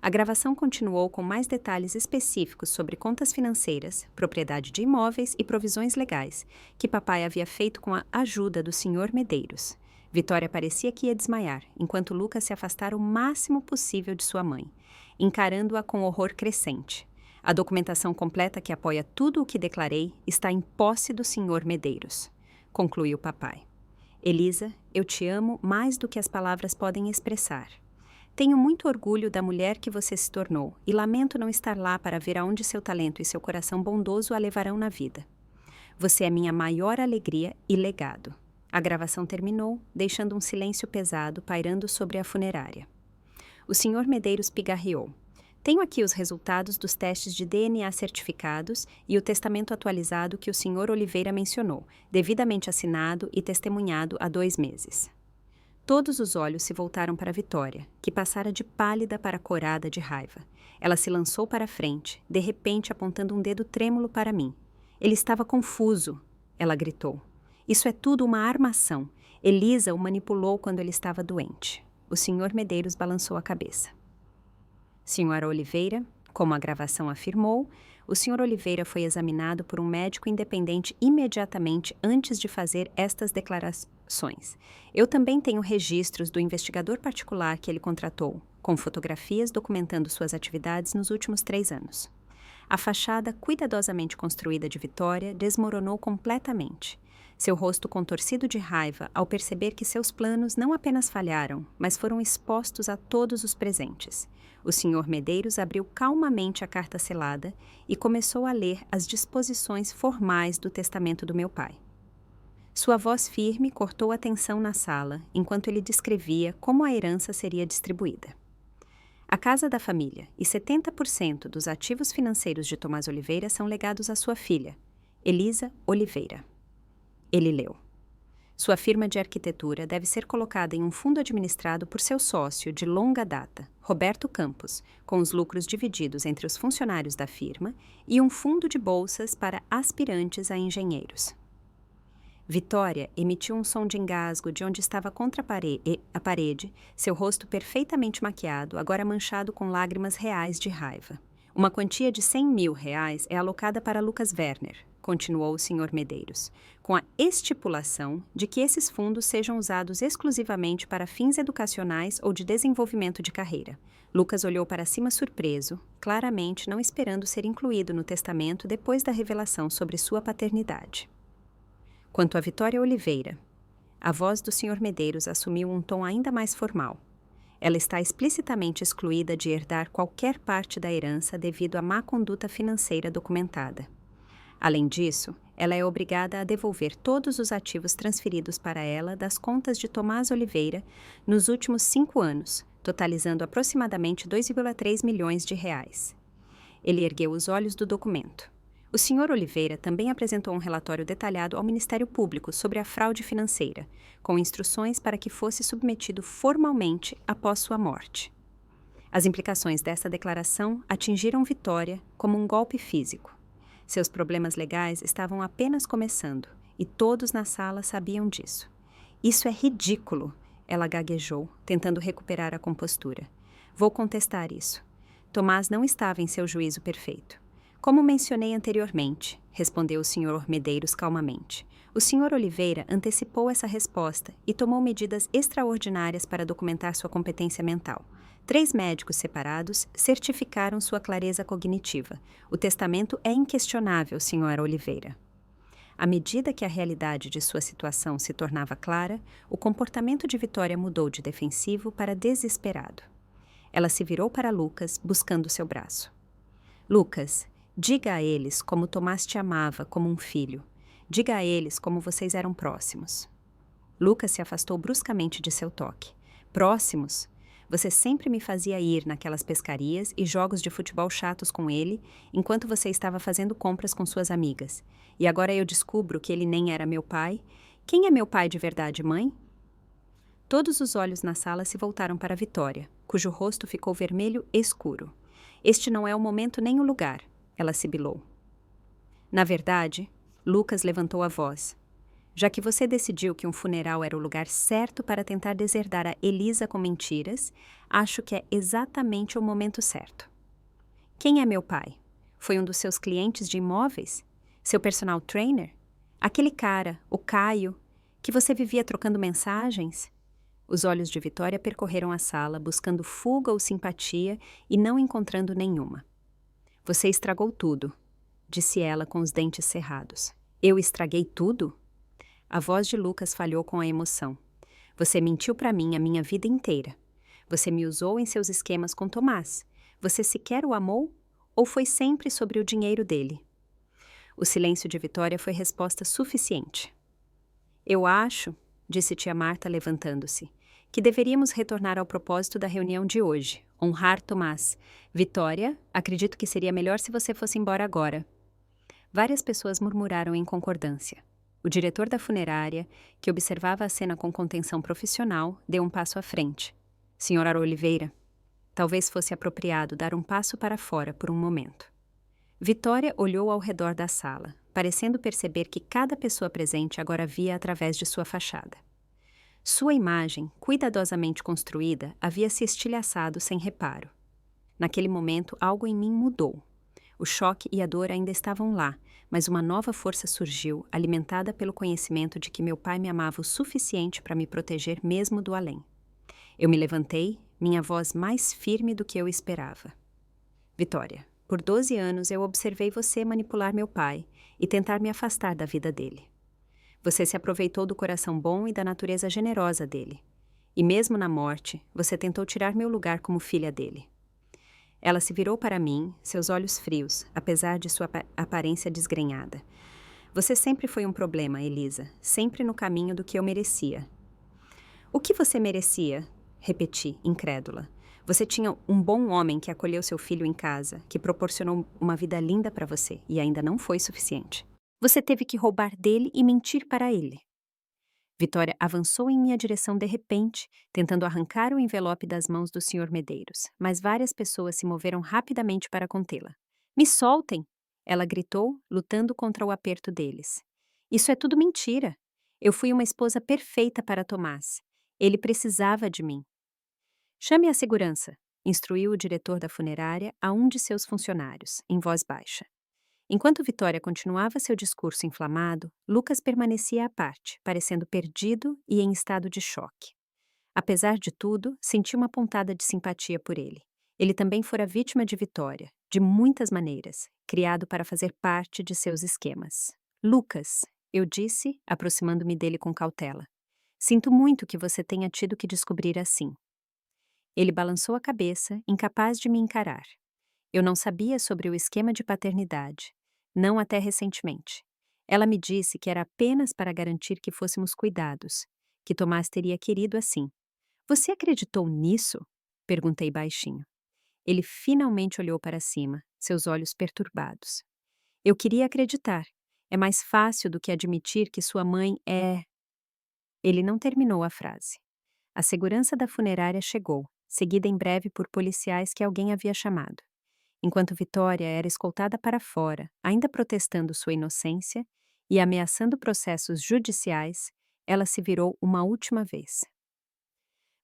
A gravação continuou com mais detalhes específicos sobre contas financeiras, propriedade de imóveis e provisões legais, que papai havia feito com a ajuda do Sr. Medeiros. Vitória parecia que ia desmaiar, enquanto Lucas se afastara o máximo possível de sua mãe, encarando-a com horror crescente. A documentação completa que apoia tudo o que declarei está em posse do Sr. Medeiros, concluiu papai. Elisa, eu te amo mais do que as palavras podem expressar. Tenho muito orgulho da mulher que você se tornou e lamento não estar lá para ver aonde seu talento e seu coração bondoso a levarão na vida. Você é minha maior alegria e legado. A gravação terminou, deixando um silêncio pesado pairando sobre a funerária. O Sr. Medeiros pigarreou. Tenho aqui os resultados dos testes de DNA certificados e o testamento atualizado que o Sr. Oliveira mencionou, devidamente assinado e testemunhado há 2 meses. Todos os olhos se voltaram para Vitória, que passara de pálida para corada de raiva. Ela se lançou para a frente, de repente apontando um dedo trêmulo para mim. Ele estava confuso, ela gritou. Isso é tudo uma armação. Elisa o manipulou quando ele estava doente. O Sr. Medeiros balançou a cabeça. Senhora Oliveira, como a gravação afirmou, o Sr. Oliveira foi examinado por um médico independente imediatamente antes de fazer estas declarações. Eu também tenho registros do investigador particular que ele contratou, com fotografias documentando suas atividades nos últimos 3 anos. A fachada cuidadosamente construída de Vitória desmoronou completamente. Seu rosto contorcido de raiva ao perceber que seus planos não apenas falharam, mas foram expostos a todos os presentes. O Sr. Medeiros abriu calmamente a carta selada e começou a ler as disposições formais do testamento do meu pai. Sua voz firme cortou a tensão na sala, enquanto ele descrevia como a herança seria distribuída. A casa da família e 70% dos ativos financeiros de Tomás Oliveira são legados à sua filha, Elisa Oliveira. Ele leu. Sua firma de arquitetura deve ser colocada em um fundo administrado por seu sócio de longa data, Roberto Campos, com os lucros divididos entre os funcionários da firma e um fundo de bolsas para aspirantes a engenheiros. Vitória emitiu um som de engasgo de onde estava contra a parede, seu rosto perfeitamente maquiado, agora manchado com lágrimas reais de raiva. Uma quantia de R$100 mil é alocada para Lucas Werner, continuou o Sr. Medeiros, com a estipulação de que esses fundos sejam usados exclusivamente para fins educacionais ou de desenvolvimento de carreira. Lucas olhou para cima surpreso, claramente não esperando ser incluído no testamento depois da revelação sobre sua paternidade. Quanto a Vitória Oliveira, a voz do Sr. Medeiros assumiu um tom ainda mais formal. Ela está explicitamente excluída de herdar qualquer parte da herança devido à má conduta financeira documentada. Além disso, ela é obrigada a devolver todos os ativos transferidos para ela das contas de Tomás Oliveira nos últimos 5 anos, totalizando aproximadamente R$2,3 milhões. Ele ergueu os olhos do documento. O Sr. Oliveira também apresentou um relatório detalhado ao Ministério Público sobre a fraude financeira, com instruções para que fosse submetido formalmente após sua morte. As implicações dessa declaração atingiram Vitória como um golpe físico. Seus problemas legais estavam apenas começando, e todos na sala sabiam disso. Isso é ridículo, ela gaguejou, tentando recuperar a compostura. Vou contestar isso. Tomás não estava em seu juízo perfeito. Como mencionei anteriormente, respondeu o Sr. Medeiros calmamente, o Sr. Oliveira antecipou essa resposta e tomou medidas extraordinárias para documentar sua competência mental. 3 médicos separados certificaram sua clareza cognitiva. O testamento é inquestionável, Sra. Oliveira. À medida que a realidade de sua situação se tornava clara, o comportamento de Vitória mudou de defensivo para desesperado. Ela se virou para Lucas, buscando seu braço. Lucas, diga a eles como Tomás te amava como um filho. Diga a eles como vocês eram próximos. Lucas se afastou bruscamente de seu toque. Próximos? Você sempre me fazia ir naquelas pescarias e jogos de futebol chatos com ele, enquanto você estava fazendo compras com suas amigas. E agora eu descubro que ele nem era meu pai. Quem é meu pai de verdade, mãe? Todos os olhos na sala se voltaram para Vitória, cujo rosto ficou vermelho escuro. Este não é o momento nem o lugar, ela sibilou. Na verdade, Lucas levantou a voz. Já que você decidiu que um funeral era o lugar certo para tentar deserdar a Elisa com mentiras, acho que é exatamente o momento certo. Quem é meu pai? Foi um dos seus clientes de imóveis? Seu personal trainer? Aquele cara, o Caio, que você vivia trocando mensagens? Os olhos de Vitória percorreram a sala, buscando fuga ou simpatia e não encontrando nenhuma. Você estragou tudo, disse ela com os dentes cerrados. Eu estraguei tudo? A voz de Lucas falhou com a emoção. Você mentiu para mim a minha vida inteira. Você me usou em seus esquemas com Tomás. Você sequer o amou? Ou foi sempre sobre o dinheiro dele? O silêncio de Vitória foi resposta suficiente. Eu acho, disse tia Marta levantando-se, que deveríamos retornar ao propósito da reunião de hoje, honrar Tomás. Vitória, acredito que seria melhor se você fosse embora agora. Várias pessoas murmuraram em concordância. O diretor da funerária, que observava a cena com contenção profissional, deu um passo à frente. Senhora Oliveira, talvez fosse apropriado dar um passo para fora por um momento. Vitória olhou ao redor da sala, parecendo perceber que cada pessoa presente agora via através de sua fachada. Sua imagem, cuidadosamente construída, havia se estilhaçado sem reparo. Naquele momento, algo em mim mudou. O choque e a dor ainda estavam lá, mas uma nova força surgiu, alimentada pelo conhecimento de que meu pai me amava o suficiente para me proteger mesmo do além. Eu me levantei, minha voz mais firme do que eu esperava. Vitória, por 12 anos eu observei você manipular meu pai e tentar me afastar da vida dele. Você se aproveitou do coração bom e da natureza generosa dele. E mesmo na morte, você tentou tirar meu lugar como filha dele. Ela se virou para mim, seus olhos frios, apesar de sua aparência desgrenhada. Você sempre foi um problema, Elisa, sempre no caminho do que eu merecia. O que você merecia? Repeti, incrédula. Você tinha um bom homem que acolheu seu filho em casa, que proporcionou uma vida linda para você, e ainda não foi suficiente. Você teve que roubar dele e mentir para ele. Vitória avançou em minha direção de repente, tentando arrancar o envelope das mãos do Sr. Medeiros, mas várias pessoas se moveram rapidamente para contê-la. Me soltem! Ela gritou, lutando contra o aperto deles. Isso é tudo mentira. Eu fui uma esposa perfeita para Tomás. Ele precisava de mim. Chame a segurança, instruiu o diretor da funerária a um de seus funcionários, em voz baixa. Enquanto Vitória continuava seu discurso inflamado, Lucas permanecia à parte, parecendo perdido e em estado de choque. Apesar de tudo, senti uma pontada de simpatia por ele. Ele também fora vítima de Vitória, de muitas maneiras, criado para fazer parte de seus esquemas. Lucas, eu disse, aproximando-me dele com cautela. Sinto muito que você tenha tido que descobrir assim. Ele balançou a cabeça, incapaz de me encarar. Eu não sabia sobre o esquema de paternidade, não até recentemente. Ela me disse que era apenas para garantir que fôssemos cuidados, que Tomás teria querido assim. Você acreditou nisso? Perguntei baixinho. Ele finalmente olhou para cima, seus olhos perturbados. Eu queria acreditar. É mais fácil do que admitir que sua mãe é... Ele não terminou a frase. A segurança da funerária chegou, seguida em breve por policiais que alguém havia chamado. Enquanto Vitória era escoltada para fora, ainda protestando sua inocência e ameaçando processos judiciais, ela se virou uma última vez.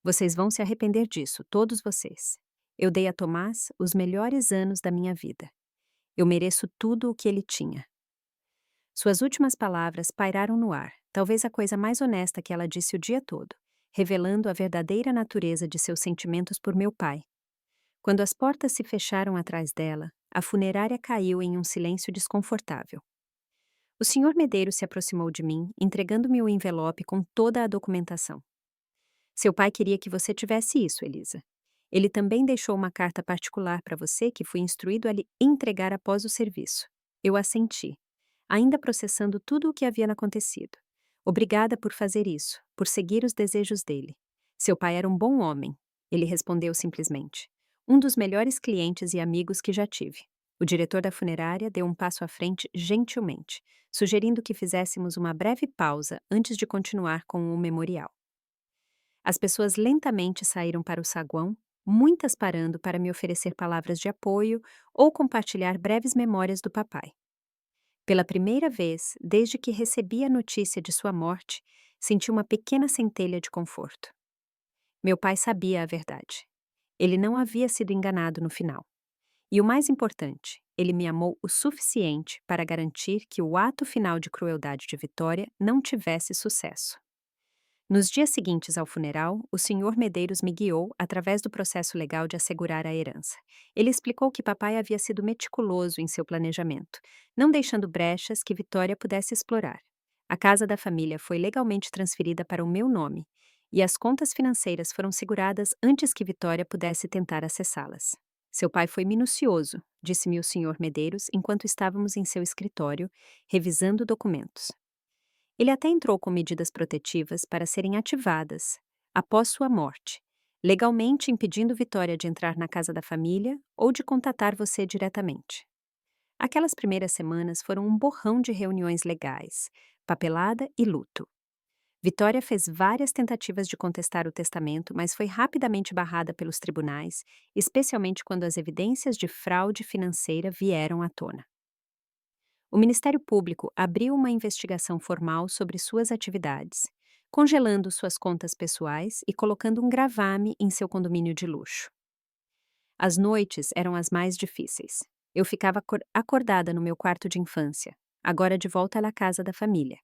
Vocês vão se arrepender disso, todos vocês. Eu dei a Tomás os melhores anos da minha vida. Eu mereço tudo o que ele tinha. Suas últimas palavras pairaram no ar, talvez a coisa mais honesta que ela disse o dia todo, revelando a verdadeira natureza de seus sentimentos por meu pai. Quando as portas se fecharam atrás dela, a funerária caiu em um silêncio desconfortável. O Sr. Medeiros se aproximou de mim, entregando-me o envelope com toda a documentação. Seu pai queria que você tivesse isso, Elisa. Ele também deixou uma carta particular para você que fui instruído a lhe entregar após o serviço. Eu assenti, ainda processando tudo o que havia acontecido. Obrigada por fazer isso, por seguir os desejos dele. Seu pai era um bom homem. Ele respondeu simplesmente. Um dos melhores clientes e amigos que já tive. O diretor da funerária deu um passo à frente gentilmente, sugerindo que fizéssemos uma breve pausa antes de continuar com o memorial. As pessoas lentamente saíram para o saguão, muitas parando para me oferecer palavras de apoio ou compartilhar breves memórias do papai. Pela primeira vez, desde que recebi a notícia de sua morte, senti uma pequena centelha de conforto. Meu pai sabia a verdade. Ele não havia sido enganado no final. E o mais importante, ele me amou o suficiente para garantir que o ato final de crueldade de Vitória não tivesse sucesso. Nos dias seguintes ao funeral, o Sr. Medeiros me guiou através do processo legal de assegurar a herança. Ele explicou que papai havia sido meticuloso em seu planejamento, não deixando brechas que Vitória pudesse explorar. A casa da família foi legalmente transferida para o meu nome, e as contas financeiras foram seguradas antes que Vitória pudesse tentar acessá-las. Seu pai foi minucioso, disse-me o Sr. Medeiros enquanto estávamos em seu escritório, revisando documentos. Ele até entrou com medidas protetivas para serem ativadas, após sua morte, legalmente impedindo Vitória de entrar na casa da família ou de contatar você diretamente. Aquelas primeiras semanas foram um borrão de reuniões legais, papelada e luto. Vitória fez várias tentativas de contestar o testamento, mas foi rapidamente barrada pelos tribunais, especialmente quando as evidências de fraude financeira vieram à tona. O Ministério Público abriu uma investigação formal sobre suas atividades, congelando suas contas pessoais e colocando um gravame em seu condomínio de luxo. As noites eram as mais difíceis. Eu ficava acordada no meu quarto de infância, agora de volta à casa da família,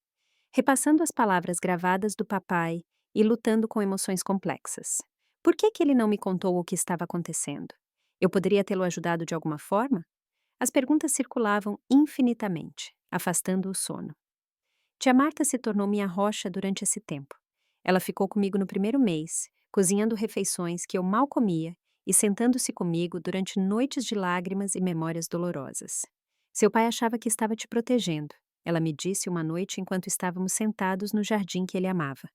repassando as palavras gravadas do papai e lutando com emoções complexas. Por que ele não me contou o que estava acontecendo? Eu poderia tê-lo ajudado de alguma forma? As perguntas circulavam infinitamente, afastando o sono. Tia Marta se tornou minha rocha durante esse tempo. Ela ficou comigo no primeiro mês, cozinhando refeições que eu mal comia e sentando-se comigo durante noites de lágrimas e memórias dolorosas. Seu pai achava que estava te protegendo. Ela me disse uma noite enquanto estávamos sentados no jardim que ele amava.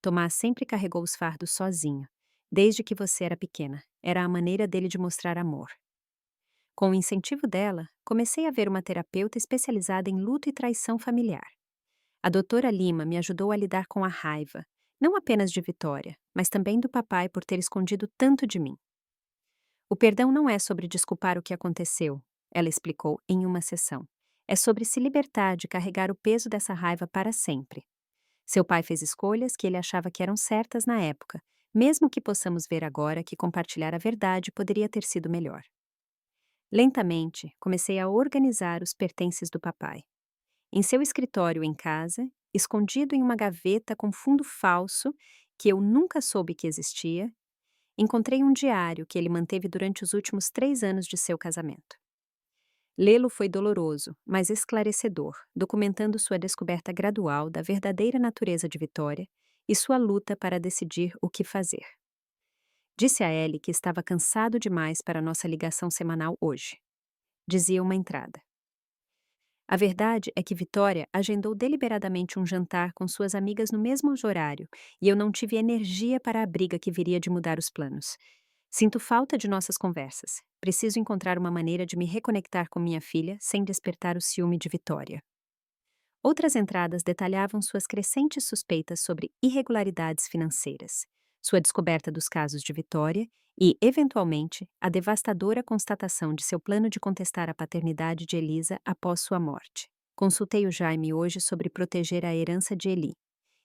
Tomás sempre carregou os fardos sozinho. Desde que você era pequena, era a maneira dele de mostrar amor. Com o incentivo dela, comecei a ver uma terapeuta especializada em luto e traição familiar. A doutora Lima me ajudou a lidar com a raiva, não apenas de Vitória, mas também do papai por ter escondido tanto de mim. O perdão não é sobre desculpar o que aconteceu, ela explicou em uma sessão. É sobre se libertar de carregar o peso dessa raiva para sempre. Seu pai fez escolhas que ele achava que eram certas na época, mesmo que possamos ver agora que compartilhar a verdade poderia ter sido melhor. Lentamente, comecei a organizar os pertences do papai. Em seu escritório em casa, escondido em uma gaveta com fundo falso, que eu nunca soube que existia, encontrei um diário que ele manteve durante os últimos 3 anos de seu casamento. Lê-lo foi doloroso, mas esclarecedor, documentando sua descoberta gradual da verdadeira natureza de Vitória e sua luta para decidir o que fazer. Disse a Ellie que estava cansado demais para nossa ligação semanal hoje. Dizia uma entrada. A verdade é que Vitória agendou deliberadamente um jantar com suas amigas no mesmo horário e eu não tive energia para a briga que viria de mudar os planos. Sinto falta de nossas conversas. Preciso encontrar uma maneira de me reconectar com minha filha sem despertar o ciúme de Vitória. Outras entradas detalhavam suas crescentes suspeitas sobre irregularidades financeiras, sua descoberta dos casos de Vitória e, eventualmente, a devastadora constatação de seu plano de contestar a paternidade de Elisa após sua morte. Consultei o Jaime hoje sobre proteger a herança de Eli.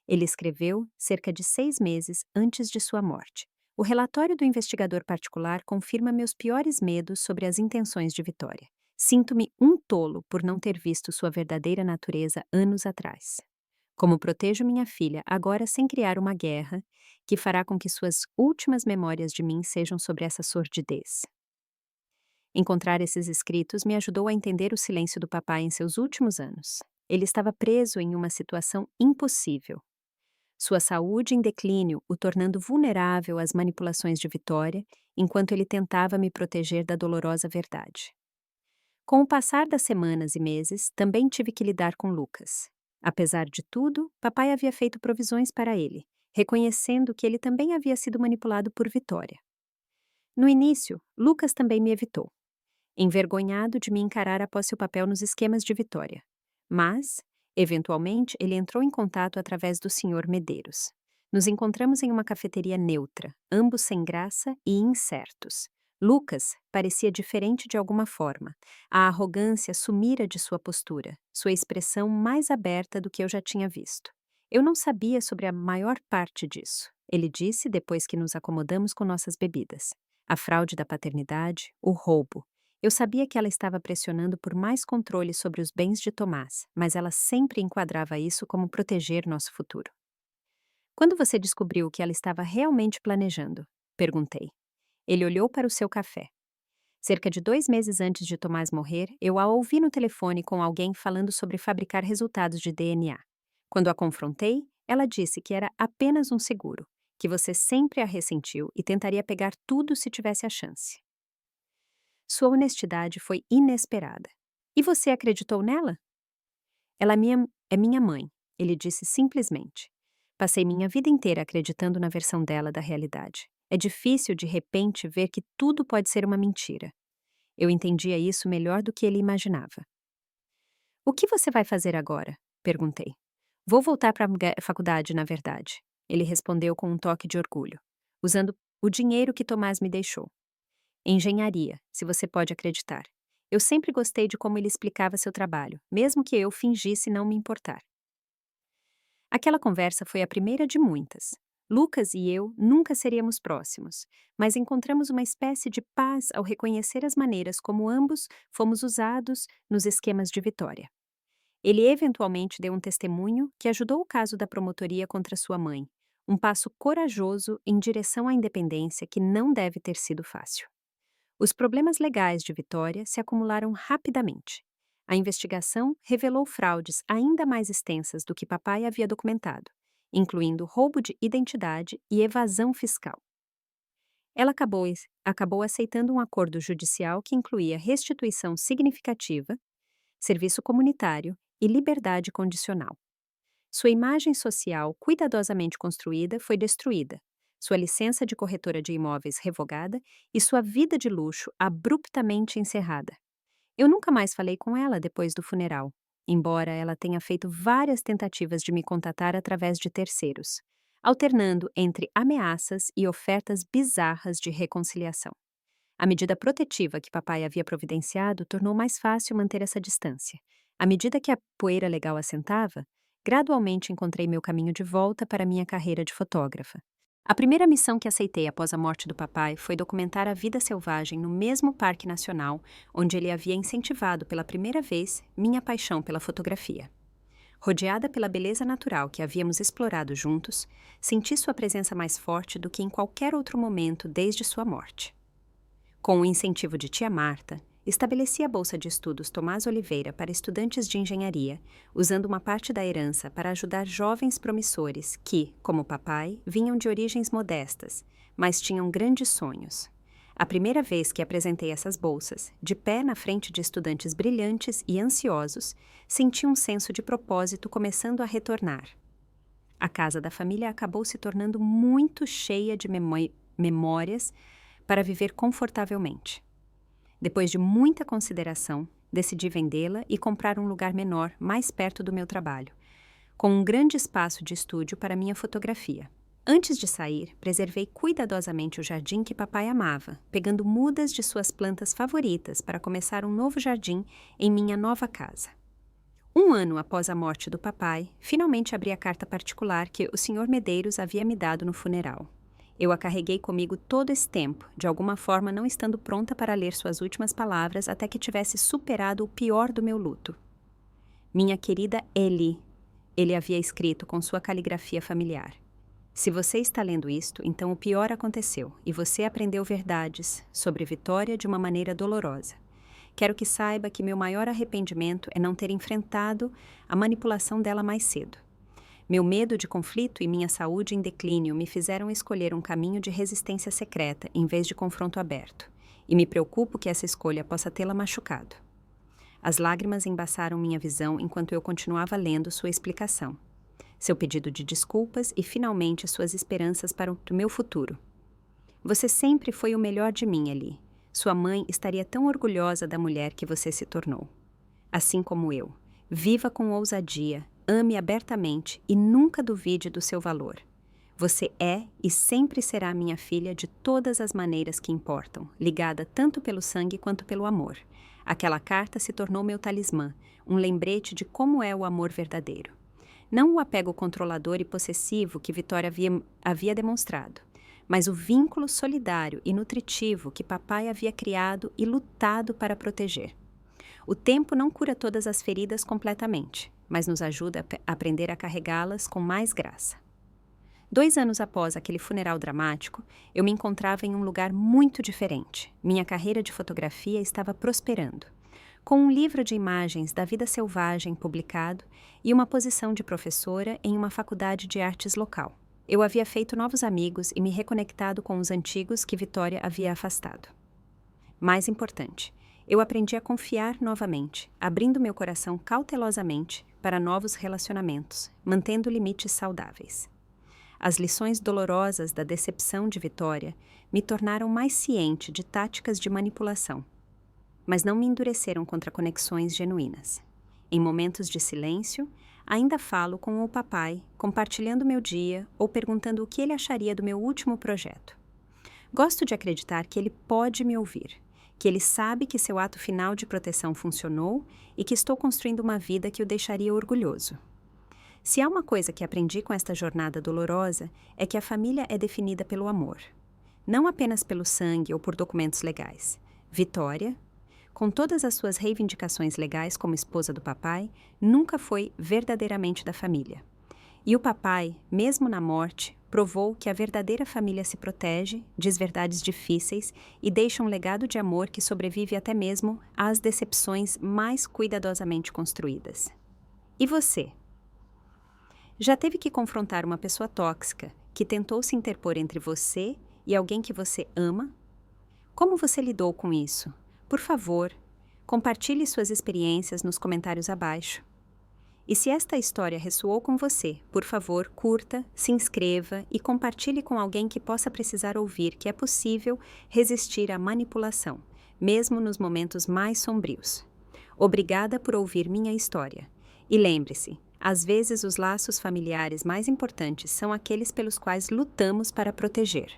Ele escreveu cerca de 6 meses antes de sua morte. O relatório do investigador particular confirma meus piores medos sobre as intenções de Vitória. Sinto-me um tolo por não ter visto sua verdadeira natureza anos atrás. Como protejo minha filha agora sem criar uma guerra que fará com que suas últimas memórias de mim sejam sobre essa sordidez. Encontrar esses escritos me ajudou a entender o silêncio do papai em seus últimos anos. Ele estava preso em uma situação impossível. Sua saúde em declínio o tornando vulnerável às manipulações de Vitória, enquanto ele tentava me proteger da dolorosa verdade. Com o passar das semanas e meses, também tive que lidar com Lucas. Apesar de tudo, papai havia feito provisões para ele, reconhecendo que ele também havia sido manipulado por Vitória. No início, Lucas também me evitou, envergonhado de me encarar após seu papel nos esquemas de Vitória. Mas, eventualmente, ele entrou em contato através do Sr. Medeiros. Nos encontramos em uma cafeteria neutra, ambos sem graça e incertos. Lucas parecia diferente de alguma forma. A arrogância sumira de sua postura, sua expressão mais aberta do que eu já tinha visto. Eu não sabia sobre a maior parte disso, ele disse depois que nos acomodamos com nossas bebidas. A fraude da paternidade, o roubo. Eu sabia que ela estava pressionando por mais controle sobre os bens de Tomás, mas ela sempre enquadrava isso como proteger nosso futuro. Quando você descobriu o que ela estava realmente planejando? Perguntei. Ele olhou para o seu café. Cerca de 2 meses antes de Tomás morrer, eu a ouvi no telefone com alguém falando sobre fabricar resultados de DNA. Quando a confrontei, ela disse que era apenas um seguro, que você sempre a ressentiu e tentaria pegar tudo se tivesse a chance. Sua honestidade foi inesperada. E você acreditou nela? Ela é minha mãe, ele disse simplesmente. Passei minha vida inteira acreditando na versão dela da realidade. É difícil, de repente, ver que tudo pode ser uma mentira. Eu entendia isso melhor do que ele imaginava. O que você vai fazer agora? Perguntei. Vou voltar para a faculdade, na verdade. Ele respondeu com um toque de orgulho, usando o dinheiro que Tomás me deixou. Engenharia, se você pode acreditar. Eu sempre gostei de como ele explicava seu trabalho, mesmo que eu fingisse não me importar. Aquela conversa foi a primeira de muitas. Lucas e eu nunca seríamos próximos, mas encontramos uma espécie de paz ao reconhecer as maneiras como ambos fomos usados nos esquemas de Vitória. Ele eventualmente deu um testemunho que ajudou o caso da promotoria contra sua mãe, um passo corajoso em direção à independência que não deve ter sido fácil. Os problemas legais de Vitória se acumularam rapidamente. A investigação revelou fraudes ainda mais extensas do que papai havia documentado, incluindo roubo de identidade e evasão fiscal. Ela acabou aceitando um acordo judicial que incluía restituição significativa, serviço comunitário e liberdade condicional. Sua imagem social cuidadosamente construída foi destruída, sua licença de corretora de imóveis revogada e sua vida de luxo abruptamente encerrada. Eu nunca mais falei com ela depois do funeral, embora ela tenha feito várias tentativas de me contatar através de terceiros, alternando entre ameaças e ofertas bizarras de reconciliação. A medida protetiva que papai havia providenciado tornou mais fácil manter essa distância. À medida que a poeira legal assentava, gradualmente encontrei meu caminho de volta para minha carreira de fotógrafa. A primeira missão que aceitei após a morte do papai foi documentar a vida selvagem no mesmo Parque Nacional, onde ele havia incentivado pela primeira vez minha paixão pela fotografia. Rodeada pela beleza natural que havíamos explorado juntos, senti sua presença mais forte do que em qualquer outro momento desde sua morte. Com o incentivo de tia Marta, estabeleci a Bolsa de Estudos Tomás Oliveira para estudantes de engenharia, usando uma parte da herança para ajudar jovens promissores que, como papai, vinham de origens modestas, mas tinham grandes sonhos. A primeira vez que apresentei essas bolsas, de pé na frente de estudantes brilhantes e ansiosos, senti um senso de propósito começando a retornar. A casa da família acabou se tornando muito cheia de memórias para viver confortavelmente. Depois de muita consideração, decidi vendê-la e comprar um lugar menor, mais perto do meu trabalho, com um grande espaço de estúdio para minha fotografia. Antes de sair, preservei cuidadosamente o jardim que papai amava, pegando mudas de suas plantas favoritas para começar um novo jardim em minha nova casa. 1 ano após a morte do papai, finalmente abri a carta particular que o Sr. Medeiros havia me dado no funeral. Eu a carreguei comigo todo esse tempo, de alguma forma não estando pronta para ler suas últimas palavras até que tivesse superado o pior do meu luto. Minha querida Ellie, ele havia escrito com sua caligrafia familiar. Se você está lendo isto, então o pior aconteceu e você aprendeu verdades sobre Vitória de uma maneira dolorosa. Quero que saiba que meu maior arrependimento é não ter enfrentado a manipulação dela mais cedo. Meu medo de conflito e minha saúde em declínio me fizeram escolher um caminho de resistência secreta em vez de confronto aberto, e me preocupo que essa escolha possa tê-la machucado. As lágrimas embaçaram minha visão enquanto eu continuava lendo sua explicação, seu pedido de desculpas e, finalmente, suas esperanças para o meu futuro. Você sempre foi o melhor de mim, Eli. Sua mãe estaria tão orgulhosa da mulher que você se tornou. Assim como eu. Viva com ousadia, ame abertamente e nunca duvide do seu valor. Você é e sempre será minha filha de todas as maneiras que importam, ligada tanto pelo sangue quanto pelo amor. Aquela carta se tornou meu talismã, um lembrete de como é o amor verdadeiro. Não o apego controlador e possessivo que Vitória havia demonstrado, mas o vínculo solidário e nutritivo que papai havia criado e lutado para proteger. O tempo não cura todas as feridas completamente, mas nos ajuda a aprender a carregá-las com mais graça. 2 anos após aquele funeral dramático, eu me encontrava em um lugar muito diferente. Minha carreira de fotografia estava prosperando. Com um livro de imagens da vida selvagem publicado e uma posição de professora em uma faculdade de artes local. Eu havia feito novos amigos e me reconectado com os antigos que Vitória havia afastado. Mais importante, eu aprendi a confiar novamente, abrindo meu coração cautelosamente para novos relacionamentos, mantendo limites saudáveis. As lições dolorosas da decepção de Vitória me tornaram mais ciente de táticas de manipulação, mas não me endureceram contra conexões genuínas. Em momentos de silêncio, ainda falo com o papai, compartilhando meu dia ou perguntando o que ele acharia do meu último projeto. Gosto de acreditar que ele pode me ouvir, que ele sabe que seu ato final de proteção funcionou e que estou construindo uma vida que o deixaria orgulhoso. Se há uma coisa que aprendi com esta jornada dolorosa, é que a família é definida pelo amor. Não apenas pelo sangue ou por documentos legais. Vitória, com todas as suas reivindicações legais como esposa do papai, nunca foi verdadeiramente da família. E o papai, mesmo na morte, provou que a verdadeira família se protege, diz verdades difíceis e deixa um legado de amor que sobrevive até mesmo às decepções mais cuidadosamente construídas. E você? Já teve que confrontar uma pessoa tóxica que tentou se interpor entre você e alguém que você ama? Como você lidou com isso? Por favor, compartilhe suas experiências nos comentários abaixo. E se esta história ressoou com você, por favor, curta, se inscreva e compartilhe com alguém que possa precisar ouvir que é possível resistir à manipulação, mesmo nos momentos mais sombrios. Obrigada por ouvir minha história. E lembre-se, às vezes os laços familiares mais importantes são aqueles pelos quais lutamos para proteger.